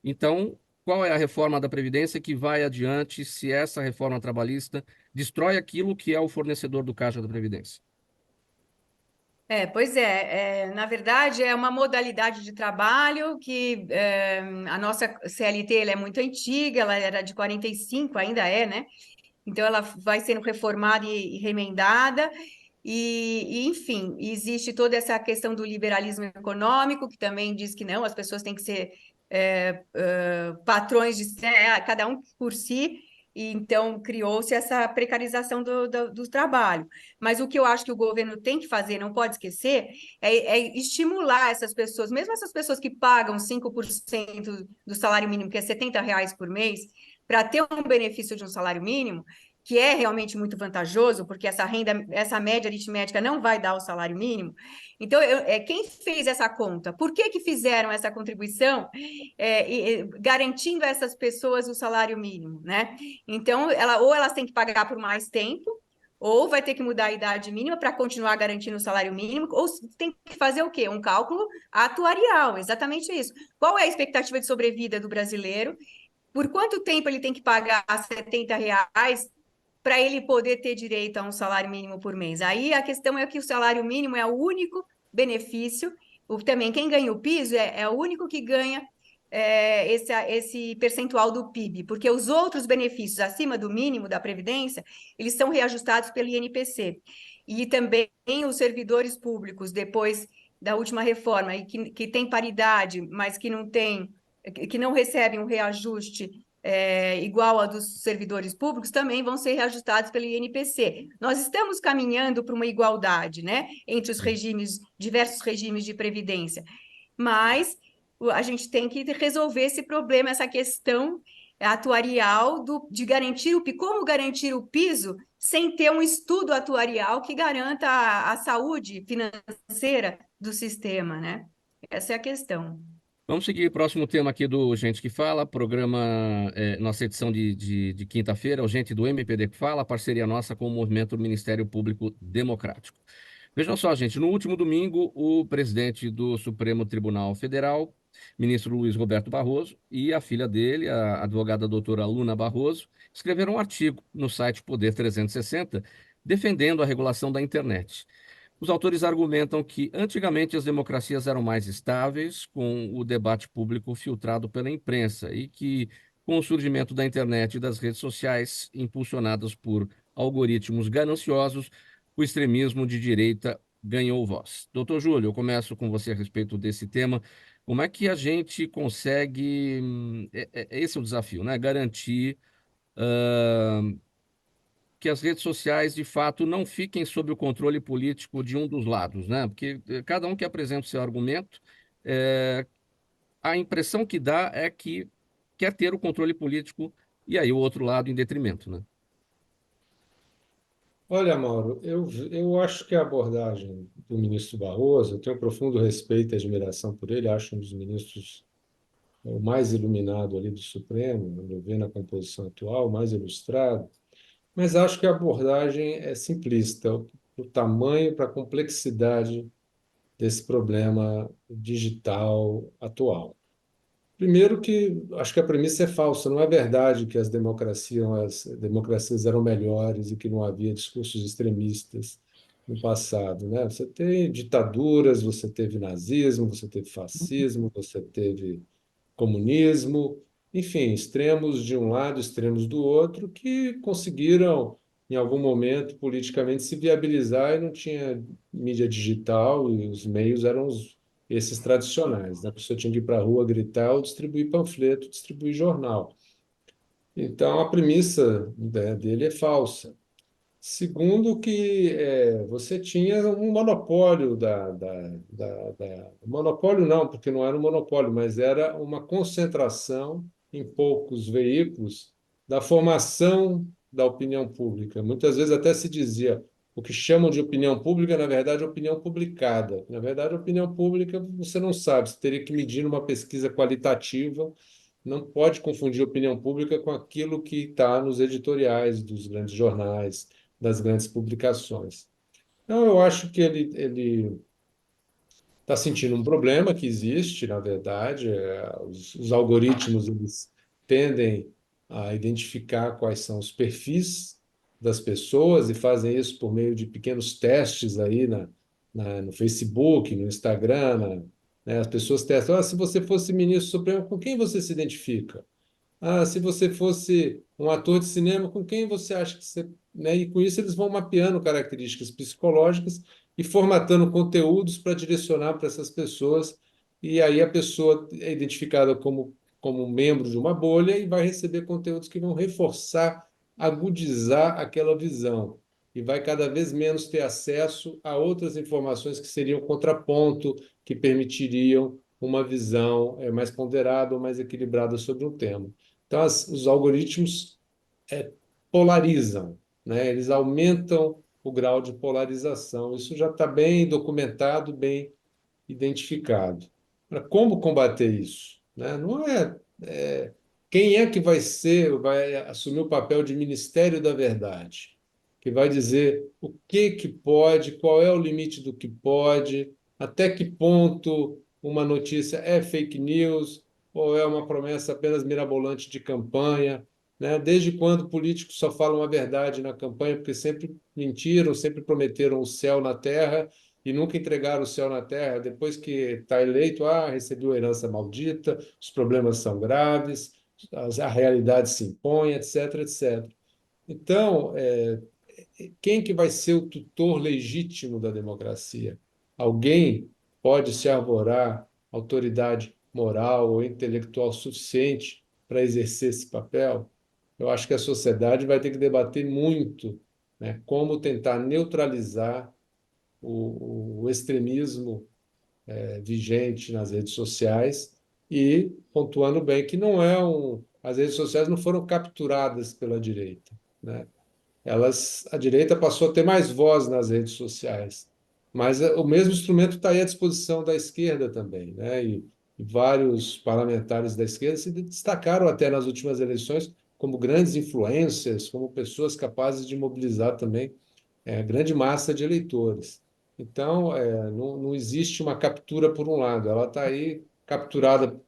Então, qual é a reforma da Previdência que vai adiante se essa reforma trabalhista destrói aquilo que é o fornecedor do caixa da Previdência? Pois na verdade é uma modalidade de trabalho que a nossa CLT ela é muito antiga, ela era de 45, ainda é, né? Então ela vai sendo reformada e remendada, enfim, existe toda essa questão do liberalismo econômico, que também diz que não, as pessoas têm que ser patrões cada um por si, e então criou-se essa precarização do trabalho. Mas o que eu acho que o governo tem que fazer, não pode esquecer, é estimular essas pessoas, mesmo essas pessoas que pagam 5% do salário mínimo, que é R$ 70 por mês, para ter um benefício de um salário mínimo, que é realmente muito vantajoso, porque essa média aritmética não vai dar o salário mínimo. Então, quem fez essa conta? Por que fizeram essa contribuição garantindo a essas pessoas o salário mínimo, né? Então, ou elas têm que pagar por mais tempo, ou vai ter que mudar a idade mínima para continuar garantindo o salário mínimo, ou tem que fazer o quê? Um cálculo atuarial, exatamente isso. Qual é a expectativa de sobrevida do brasileiro? Por quanto tempo ele tem que pagar R$ 70 para ele poder ter direito a um salário mínimo por mês? Aí a questão é que o salário mínimo é o único benefício, também quem ganha o piso é o único que ganha esse percentual do PIB, porque os outros benefícios acima do mínimo da Previdência, eles são reajustados pelo INPC. E também os servidores públicos, depois da última reforma, e que tem paridade, mas que não recebem um reajuste igual ao dos servidores públicos, também vão ser reajustados pelo INPC. Nós estamos caminhando para uma igualdade, né, entre os diversos regimes de previdência, mas a gente tem que resolver esse problema, essa questão atuarial de garantir como garantir o piso sem ter um estudo atuarial que garanta a saúde financeira do sistema, né? Essa é a questão. Vamos seguir o próximo tema aqui do Gente que Fala, programa, nossa edição de quinta-feira, o Gente do MPD que Fala, parceria nossa com o Movimento do Ministério Público Democrático. Vejam só, gente, no último domingo, o presidente do Supremo Tribunal Federal, ministro Luiz Roberto Barroso, e a filha dele, a advogada doutora Luna Barroso, escreveram um artigo no site Poder 360, defendendo a regulação da internet. Os autores argumentam que antigamente as democracias eram mais estáveis, com o debate público filtrado pela imprensa, e que, com o surgimento da internet e das redes sociais, impulsionadas por algoritmos gananciosos, o extremismo de direita ganhou voz. Doutor Júlio, eu começo com você a respeito desse tema. Como é que a gente consegue, esse é o desafio, né? Garantir que as redes sociais, de fato, não fiquem sob o controle político de um dos lados, né? Porque cada um que apresenta o seu argumento, a impressão que dá é que quer ter o controle político e aí o outro lado em detrimento, né? Olha, Mauro, eu acho que a abordagem do ministro Barroso, eu tenho profundo respeito e admiração por ele, acho um dos ministros o mais iluminado ali do Supremo, eu vejo na composição atual, o mais ilustrado, mas acho que a abordagem é simplista, para o tamanho, para a complexidade desse problema digital atual. Primeiro que acho que a premissa é falsa, não é verdade que as democracias eram melhores e que não havia discursos extremistas no passado, né? Você tem ditaduras, você teve nazismo, você teve fascismo, você teve comunismo, enfim, extremos de um lado, extremos do outro, que conseguiram, em algum momento, politicamente se viabilizar e não tinha mídia digital e os meios eram esses tradicionais, né? A pessoa tinha que ir para a rua gritar ou distribuir panfleto, distribuir jornal. Então, a premissa, né, dele é falsa. Segundo, que você tinha um monopólio monopólio não, porque não era um monopólio, mas era uma concentração em poucos veículos da formação da opinião pública. Muitas vezes até se dizia o que chamam de opinião pública, na verdade, é opinião publicada. Na verdade, a opinião pública você não sabe, você teria que medir numa pesquisa qualitativa, não pode confundir opinião pública com aquilo que está nos editoriais dos grandes jornais, das grandes publicações. Então, eu acho que ele está sentindo um problema que existe, na verdade. Os algoritmos eles tendem a identificar quais são os perfis das pessoas e fazem isso por meio de pequenos testes aí no Facebook, no Instagram, né? As pessoas testam, se você fosse ministro supremo, com quem você se identifica? Se você fosse um ator de cinema, com quem você acha que você. Né? E com isso eles vão mapeando características psicológicas e formatando conteúdos para direcionar para essas pessoas. E aí a pessoa é identificada como membro de uma bolha e vai receber conteúdos que vão reforçar, agudizar aquela visão. E vai cada vez menos ter acesso a outras informações que seriam contraponto, que permitiriam uma visão mais ponderada ou mais equilibrada sobre um tema. Então, os algoritmos polarizam, né? Eles aumentam o grau de polarização. Isso já está bem documentado, bem identificado. Como combater isso? Né? Não quem é que vai assumir o papel de Ministério da Verdade, que vai dizer o que pode, qual é o limite do que pode, até que ponto uma notícia é fake news ou é uma promessa apenas mirabolante de campanha, né? Desde quando políticos só falam a verdade na campanha, porque sempre mentiram, sempre prometeram o céu na terra e nunca entregaram o céu na terra. Depois que está eleito, recebeu a herança maldita, os problemas são graves, a realidade se impõe, etc, etc. Então, quem que vai ser o tutor legítimo da democracia? Alguém pode se arvorar autoridade moral ou intelectual suficiente para exercer esse papel? Eu acho que a sociedade vai ter que debater muito, né, como tentar neutralizar o extremismo vigente nas redes sociais e pontuando bem que não as redes sociais não foram capturadas pela direita, né? A direita passou a ter mais voz nas redes sociais, mas o mesmo instrumento está aí à disposição da esquerda também, né? E vários parlamentares da esquerda se destacaram até nas últimas eleições como grandes influências, como pessoas capazes de mobilizar também grande massa de eleitores. Então, não existe uma captura por um lado, ela está aí capturada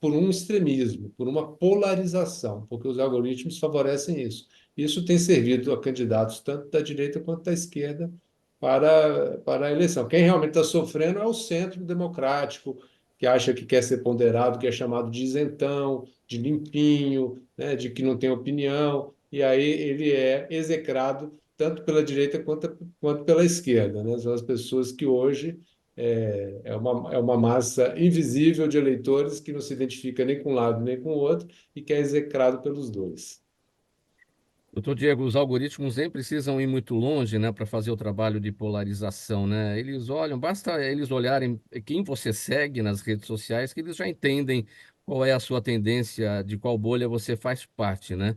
por um extremismo, por uma polarização, porque os algoritmos favorecem isso. Isso tem servido a candidatos tanto da direita quanto da esquerda para a eleição. Quem realmente está sofrendo é o centro democrático, que acha que quer ser ponderado, que é chamado de isentão, de limpinho, né, de que não tem opinião, e aí ele é execrado tanto pela direita quanto pela esquerda, né? São as pessoas que hoje é uma massa invisível de eleitores que não se identifica nem com um lado nem com o outro e que é execrado pelos dois. Doutor Diego, os algoritmos nem precisam ir muito longe, né, para fazer o trabalho de polarização, né? Eles olham, basta eles olharem quem você segue nas redes sociais, que eles já entendem qual é a sua tendência, de qual bolha você faz parte, né?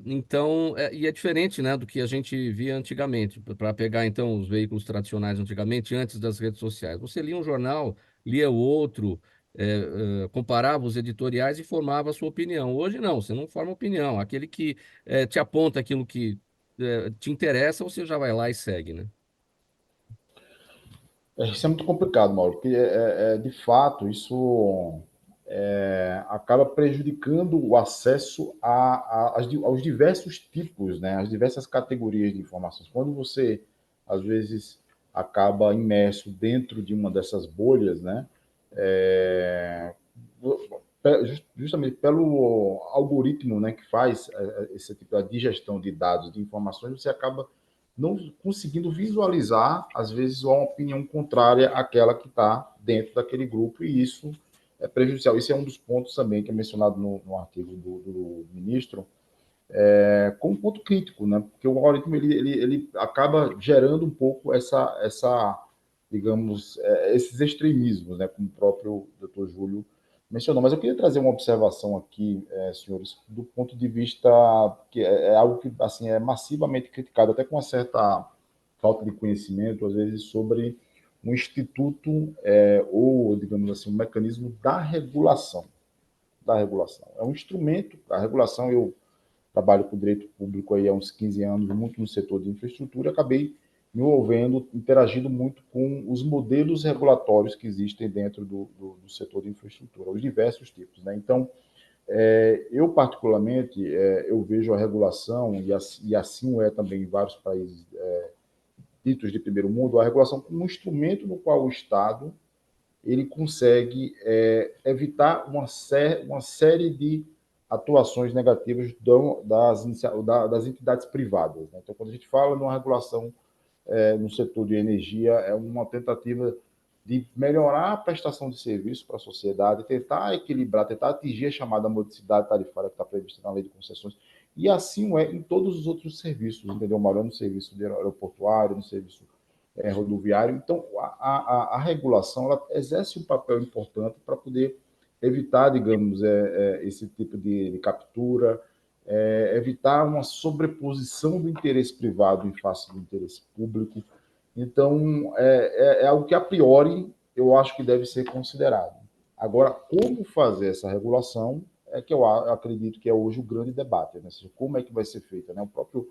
Então, e é diferente, né, do que a gente via antigamente. Para pegar, então, os veículos tradicionais antigamente, antes das redes sociais. Você lia um jornal, lia o outro, comparava os editoriais e formava a sua opinião. Hoje, não, você não forma opinião. Aquele que te aponta aquilo que te interessa, você já vai lá e segue, né? Isso é muito complicado, Mauro, porque de fato isso acaba prejudicando o acesso aos diversos tipos, né, às diversas categorias de informações. Quando você, às vezes, acaba imerso dentro de uma dessas bolhas, né, é, justamente pelo algoritmo, né, que faz esse tipo de digestão de dados, de informações, você acaba não conseguindo visualizar, às vezes, uma opinião contrária àquela que está dentro daquele grupo, e isso é prejudicial. Esse é um dos pontos também que é mencionado no artigo do ministro, como um ponto crítico, né? Porque o algoritmo ele acaba gerando um pouco digamos, esses extremismos, né? Como o próprio doutor Júlio mencionou. Mas eu queria trazer uma observação aqui, senhores, do ponto de vista que é algo que assim é massivamente criticado, até com uma certa falta de conhecimento, às vezes, sobre um instituto ou, digamos assim, um mecanismo da regulação. Da regulação. É um instrumento, a regulação, eu trabalho com direito público aí há uns 15 anos, muito no setor de infraestrutura, acabei me envolvendo, interagindo muito com os modelos regulatórios que existem dentro do setor de infraestrutura, os diversos tipos, né? Então, eu particularmente, eu vejo a regulação, e assim é também em vários países ditos de primeiro mundo, a regulação como um instrumento no qual o Estado ele consegue evitar uma série de atuações negativas das entidades privadas, né? Então, quando a gente fala numa regulação no setor de energia, é uma tentativa de melhorar a prestação de serviço para a sociedade, tentar equilibrar, tentar atingir a chamada modicidade tarifária que está prevista na lei de concessões, e assim é em todos os outros serviços, entendeu, Mauro? No serviço aeroportuário, no serviço rodoviário. Então, a regulação ela exerce um papel importante para poder evitar, digamos, esse tipo de captura, evitar uma sobreposição do interesse privado em face do interesse público. Então, é algo que, a priori, eu acho que deve ser considerado. Agora, como fazer essa regulação é que eu acredito que é hoje o grande debate, né? Ou seja, como é que vai ser feita, né? O próprio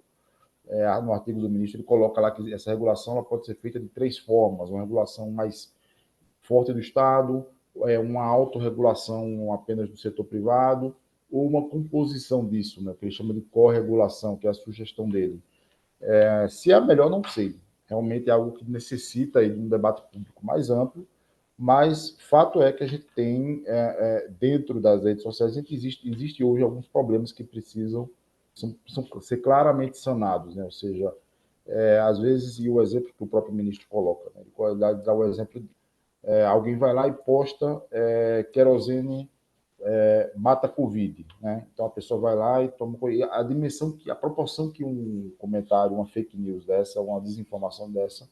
no artigo do ministro, ele coloca lá que essa regulação ela pode ser feita de três formas: uma regulação mais forte do Estado, uma autorregulação apenas do setor privado, ou uma composição disso, né, que ele chama de corregulação, que é a sugestão dele. Se é a melhor, não sei. Realmente é algo que necessita aí de um debate público mais amplo, mas fato é que a gente tem, dentro das redes sociais, existe hoje alguns problemas que precisam ser claramente sanados, né? Ou seja, às vezes, e o exemplo que o próprio ministro coloca, né? Ele dá o exemplo, alguém vai lá e posta querosene mata Covid, né? Então a pessoa vai lá e toma a dimensão, a proporção que um comentário, uma fake news dessa, uma desinformação dessa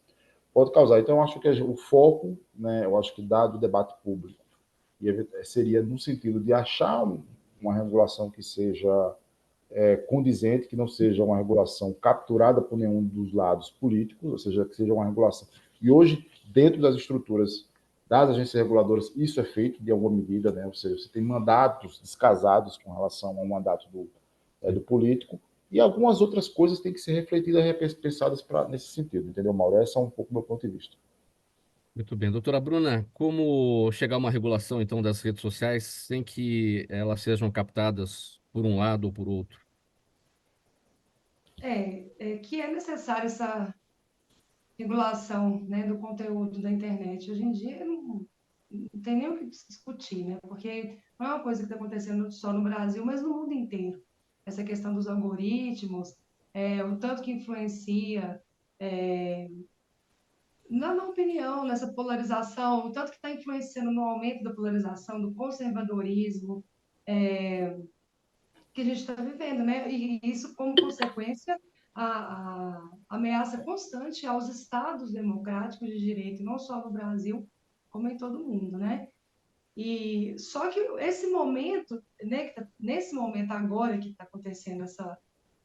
pode causar. Então eu acho que o foco, né, eu acho que dado o debate público, seria no sentido de achar uma regulação que seja condizente, que não seja uma regulação capturada por nenhum dos lados políticos, ou seja, que seja uma regulação. E hoje, dentro das estruturas das agências reguladoras, isso é feito de alguma medida, né? Ou seja, você tem mandatos descasados com relação ao mandato do político, e algumas outras coisas têm que ser refletidas e pensadas nesse sentido, entendeu, Mauro? Esse é um pouco o meu ponto de vista. Muito bem. Doutora Bruna, como chegar a uma regulação, então, das redes sociais sem que elas sejam captadas por um lado ou por outro? Que é necessária essa regulação, né, do conteúdo da internet. Hoje em dia não tem nem o que discutir, né? Porque não é uma coisa que está acontecendo só no Brasil, mas no mundo inteiro. Essa questão dos algoritmos, o tanto que influencia na opinião, nessa polarização, o tanto que está influenciando no aumento da polarização, do conservadorismo, que a gente está vivendo, né? E isso, como consequência, a ameaça constante aos estados democráticos de direito, não só no Brasil, como em todo o mundo, né? E só que esse momento, né, nesse momento agora que está acontecendo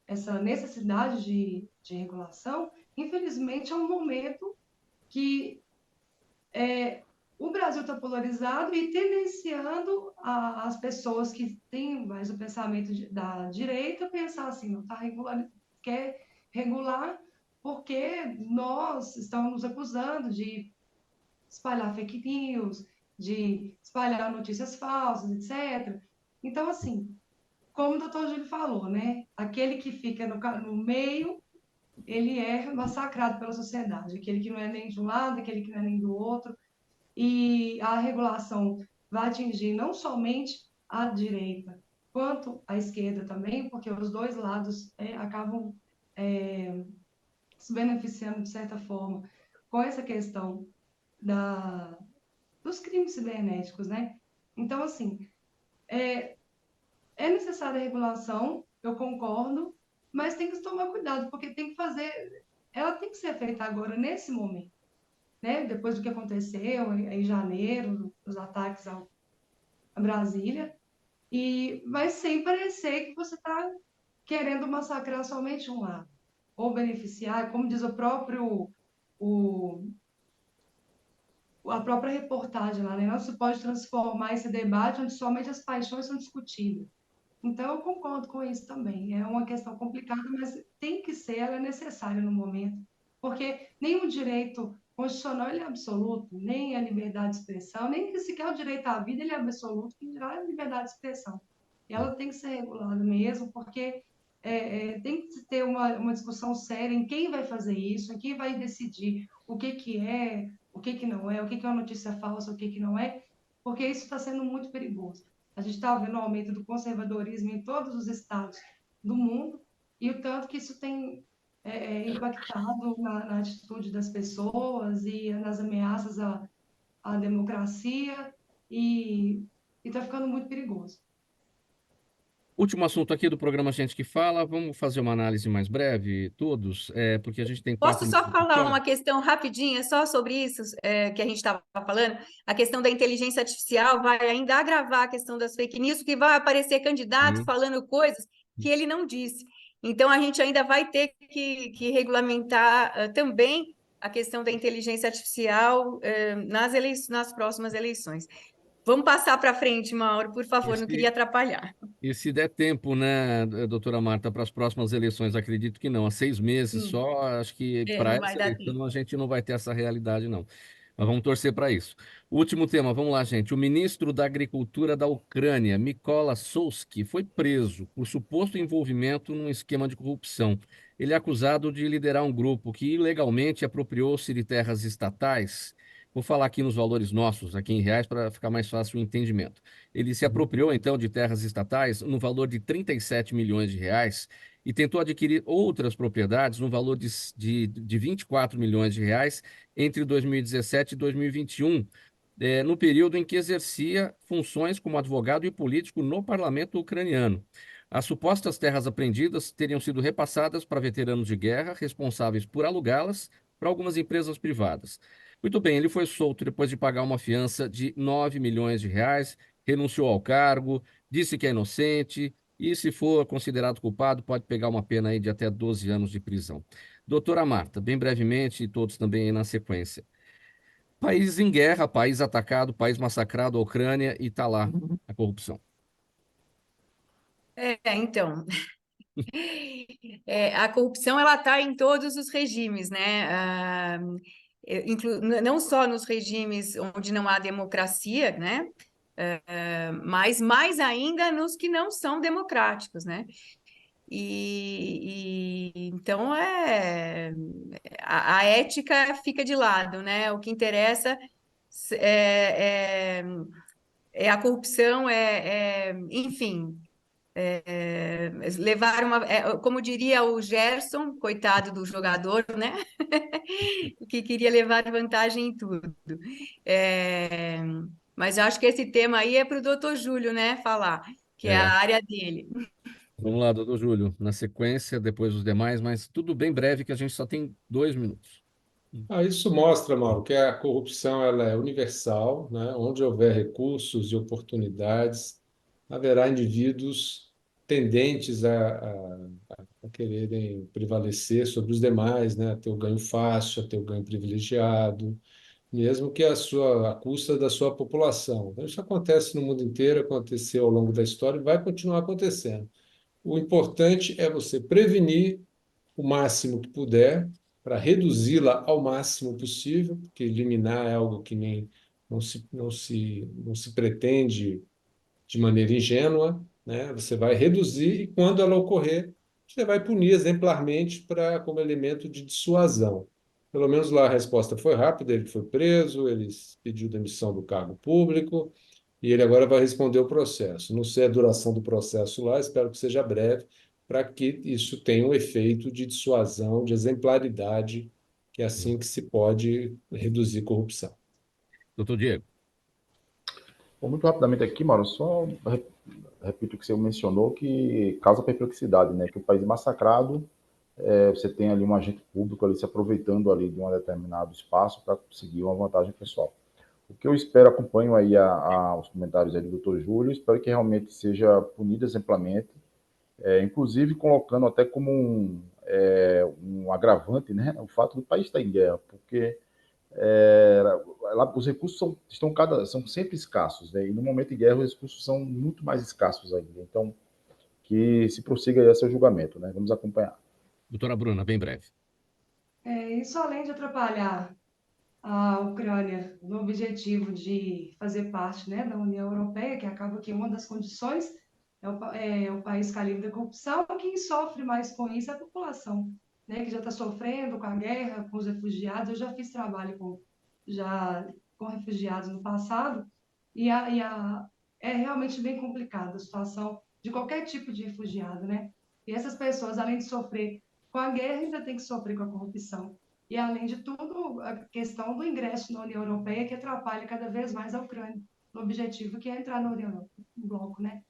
essa necessidade de regulação, infelizmente é um momento que o Brasil está polarizado e tendenciando as pessoas que têm mais o pensamento da direita pensar assim, não está regular, quer regular porque nós estamos nos acusando de espalhar fake news, de espalhar notícias falsas, etc. Então, assim, como o doutor Júlio falou, né? Aquele que fica no meio, ele é massacrado pela sociedade. Aquele que não é nem de um lado, aquele que não é nem do outro. E a regulação vai atingir não somente a direita, quanto a esquerda também, porque os dois lados acabam se beneficiando, de certa forma, com essa questão dos crimes cibernéticos, né? Então, assim, é necessária a regulação, eu concordo, mas tem que se tomar cuidado, porque tem que fazer, ela tem que ser feita agora, nesse momento, né? Depois do que aconteceu em janeiro, os ataques a Brasília, mas sem parecer que você está querendo massacrar somente um lado, ou beneficiar, como diz o, a própria reportagem lá, né? Não se pode transformar esse debate onde somente as paixões são discutidas. Então, eu concordo com isso também. É uma questão complicada, mas tem que ser, ela é necessária no momento, porque nenhum direito constitucional ele é absoluto, nem a liberdade de expressão, nem que sequer o direito à vida ele é absoluto, que dirá a liberdade de expressão. E ela tem que ser regulada mesmo, porque tem que ter uma discussão séria em quem vai fazer isso, em quem vai decidir o que é, o que não é, o que é uma notícia falsa, o que não é, porque isso está sendo muito perigoso. A gente está vendo o aumento do conservadorismo em todos os estados do mundo e o tanto que isso tem impactado na atitude das pessoas e nas ameaças à democracia e está ficando muito perigoso. Último assunto aqui do programa Gente que Fala. Vamos fazer uma análise mais breve, todos, porque a gente tem Posso 4 minutos só falar só. uma questão rapidinha, só sobre isso que a gente estava falando? A questão da inteligência artificial vai ainda agravar a questão das fake news, porque vai aparecer candidato Sim. falando coisas que ele não disse. Então, a gente ainda vai ter que regulamentar também a questão da inteligência artificial nas próximas eleições. Vamos passar para frente, Mauro, por favor, não queria atrapalhar. E se der tempo, né, doutora Marta, para as próximas eleições, acredito que não. Há 6 meses Sim, só, acho que para não vai essa dar tempo. eleição a gente não vai ter essa realidade, não. Mas vamos torcer para isso. Último tema, vamos lá, gente. O ministro da Agricultura da Ucrânia, Mykola Solsky, foi preso por suposto envolvimento num esquema de corrupção. Ele é acusado de liderar um grupo que ilegalmente apropriou-se de terras estatais. Vou falar aqui nos valores nossos, aqui em reais, para ficar mais fácil o entendimento. Ele se apropriou, então, de terras estatais no valor de 37 milhões de reais e tentou adquirir outras propriedades no valor de 24 milhões de reais entre 2017 e 2021, no período em que exercia funções como advogado e político no parlamento ucraniano. As supostas terras apreendidas teriam sido repassadas para veteranos de guerra responsáveis por alugá-las para algumas empresas privadas. Muito bem, ele foi solto depois de pagar uma fiança de 9 milhões de reais, renunciou ao cargo, disse que é inocente e, se for considerado culpado, pode pegar uma pena aí de até 12 anos de prisão. Doutora Marta, bem brevemente, e todos também aí na sequência. País em guerra, país atacado, país massacrado, a Ucrânia, e está lá a corrupção. Então, a corrupção ela está em todos os regimes, né? Não só nos regimes onde não há democracia, né? Mas mais ainda nos que não são democráticos, né? Então a ética fica de lado, né? O que interessa é, é, é a corrupção, enfim, levar como diria o Gerson, coitado do jogador, né? Que queria levar vantagem em tudo. Mas eu acho que esse tema aí é para o doutor Júlio, né, falar, que é a área dele. Vamos lá, doutor Júlio, na sequência, depois os demais, mas tudo bem breve, que a gente só tem 2 minutos. Isso mostra, Mauro, que a corrupção ela é universal, né? Onde houver recursos e oportunidades, haverá indivíduos tendentes a quererem prevalecer sobre os demais, né? A ter o ganho fácil, a ter o ganho privilegiado, mesmo que à custa da sua população. Então, isso acontece no mundo inteiro, aconteceu ao longo da história e vai continuar acontecendo. O importante é você prevenir o máximo que puder para reduzi-la ao máximo possível, porque eliminar é algo que nem não se pretende de maneira ingênua, né? Você vai reduzir e, quando ela ocorrer, você vai punir exemplarmente como elemento de dissuasão. Pelo menos lá a resposta foi rápida, ele foi preso, ele pediu demissão do cargo público e ele agora vai responder o processo. Não sei a duração do processo lá, espero que seja breve, para que isso tenha um efeito de dissuasão, de exemplaridade, que é assim que se pode reduzir corrupção. Doutor Diego. Bom, muito rapidamente aqui, Mauro, só repito o que você mencionou, que causa perplexidade, né? Que o país é massacrado, você tem ali um agente público ali se aproveitando ali de um determinado espaço para conseguir uma vantagem pessoal. O que eu espero, acompanho aí os comentários aí do Dr. Júlio, espero que realmente seja punido exemplarmente, inclusive colocando até como um agravante, né? O fato do país estar em guerra, porque os recursos são sempre escassos, né? E no momento de guerra os recursos são muito mais escassos ainda. Então, que se prossiga aí a seu julgamento, né? Vamos acompanhar. Doutora Bruna, bem breve. Isso, além de atrapalhar a Ucrânia no objetivo de fazer parte, né, da União Europeia, que acaba que uma das condições é o país ficar livre da corrupção, quem sofre mais com isso é a população, né, que já está sofrendo com a guerra, com os refugiados. Eu já fiz trabalho com refugiados no passado, é realmente bem complicada a situação de qualquer tipo de refugiado, né? E essas pessoas, além de sofrer com a guerra, ainda tem que sofrer com a corrupção. E, além de tudo, a questão do ingresso na União Europeia, que atrapalha cada vez mais a Ucrânia, no objetivo que é entrar na União Europeia, no bloco, né?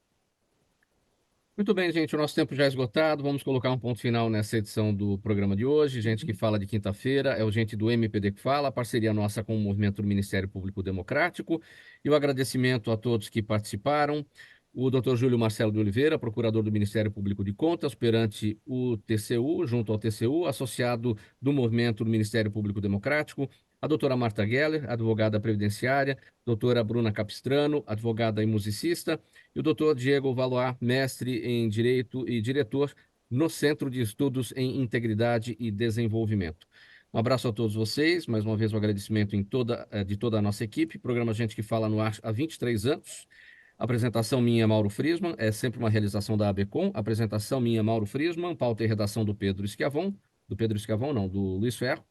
Muito bem, gente, o nosso tempo já é esgotado. Vamos colocar um ponto final nessa edição do programa de hoje. Gente que fala de quinta-feira é o gente do MPD que fala, parceria nossa com o Movimento do Ministério Público Democrático. E o agradecimento a todos que participaram. O Dr. Júlio Marcelo de Oliveira, procurador do Ministério Público de Contas perante o TCU, junto ao TCU, associado do Movimento do Ministério Público Democrático. A doutora Marta Geller, advogada previdenciária. Doutora Bruna Capistrano, advogada e musicista. E o doutor Diego Valois, mestre em Direito e diretor no Centro de Estudos em Integridade e Desenvolvimento. Um abraço a todos vocês, mais uma vez um agradecimento de toda a nossa equipe. Programa Gente que Fala no ar há 23 anos. Apresentação minha, Mauro Friesman, é sempre uma realização da ABCom. Apresentação minha, Mauro Friesman, pauta e redação do Pedro Esquiavon, do Luiz Ferro.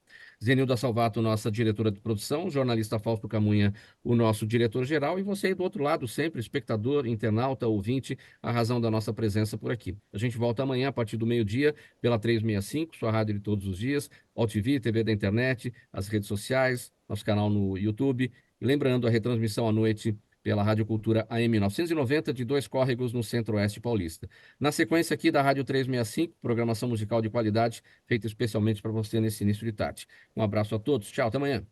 Zenilda Salvato, nossa diretora de produção, jornalista Fausto Camunha, o nosso diretor-geral, e você aí do outro lado, sempre espectador, internauta, ouvinte, a razão da nossa presença por aqui. A gente volta amanhã, a partir do meio-dia, pela 365, sua rádio de todos os dias, AltV, TV da internet, as redes sociais, nosso canal no YouTube. E lembrando, a retransmissão à noite pela Rádio Cultura AM 990, de Dois Córregos, no Centro-Oeste Paulista. Na sequência aqui da Rádio 365, programação musical de qualidade, feita especialmente para você nesse início de tarde. Um abraço a todos, tchau, até amanhã.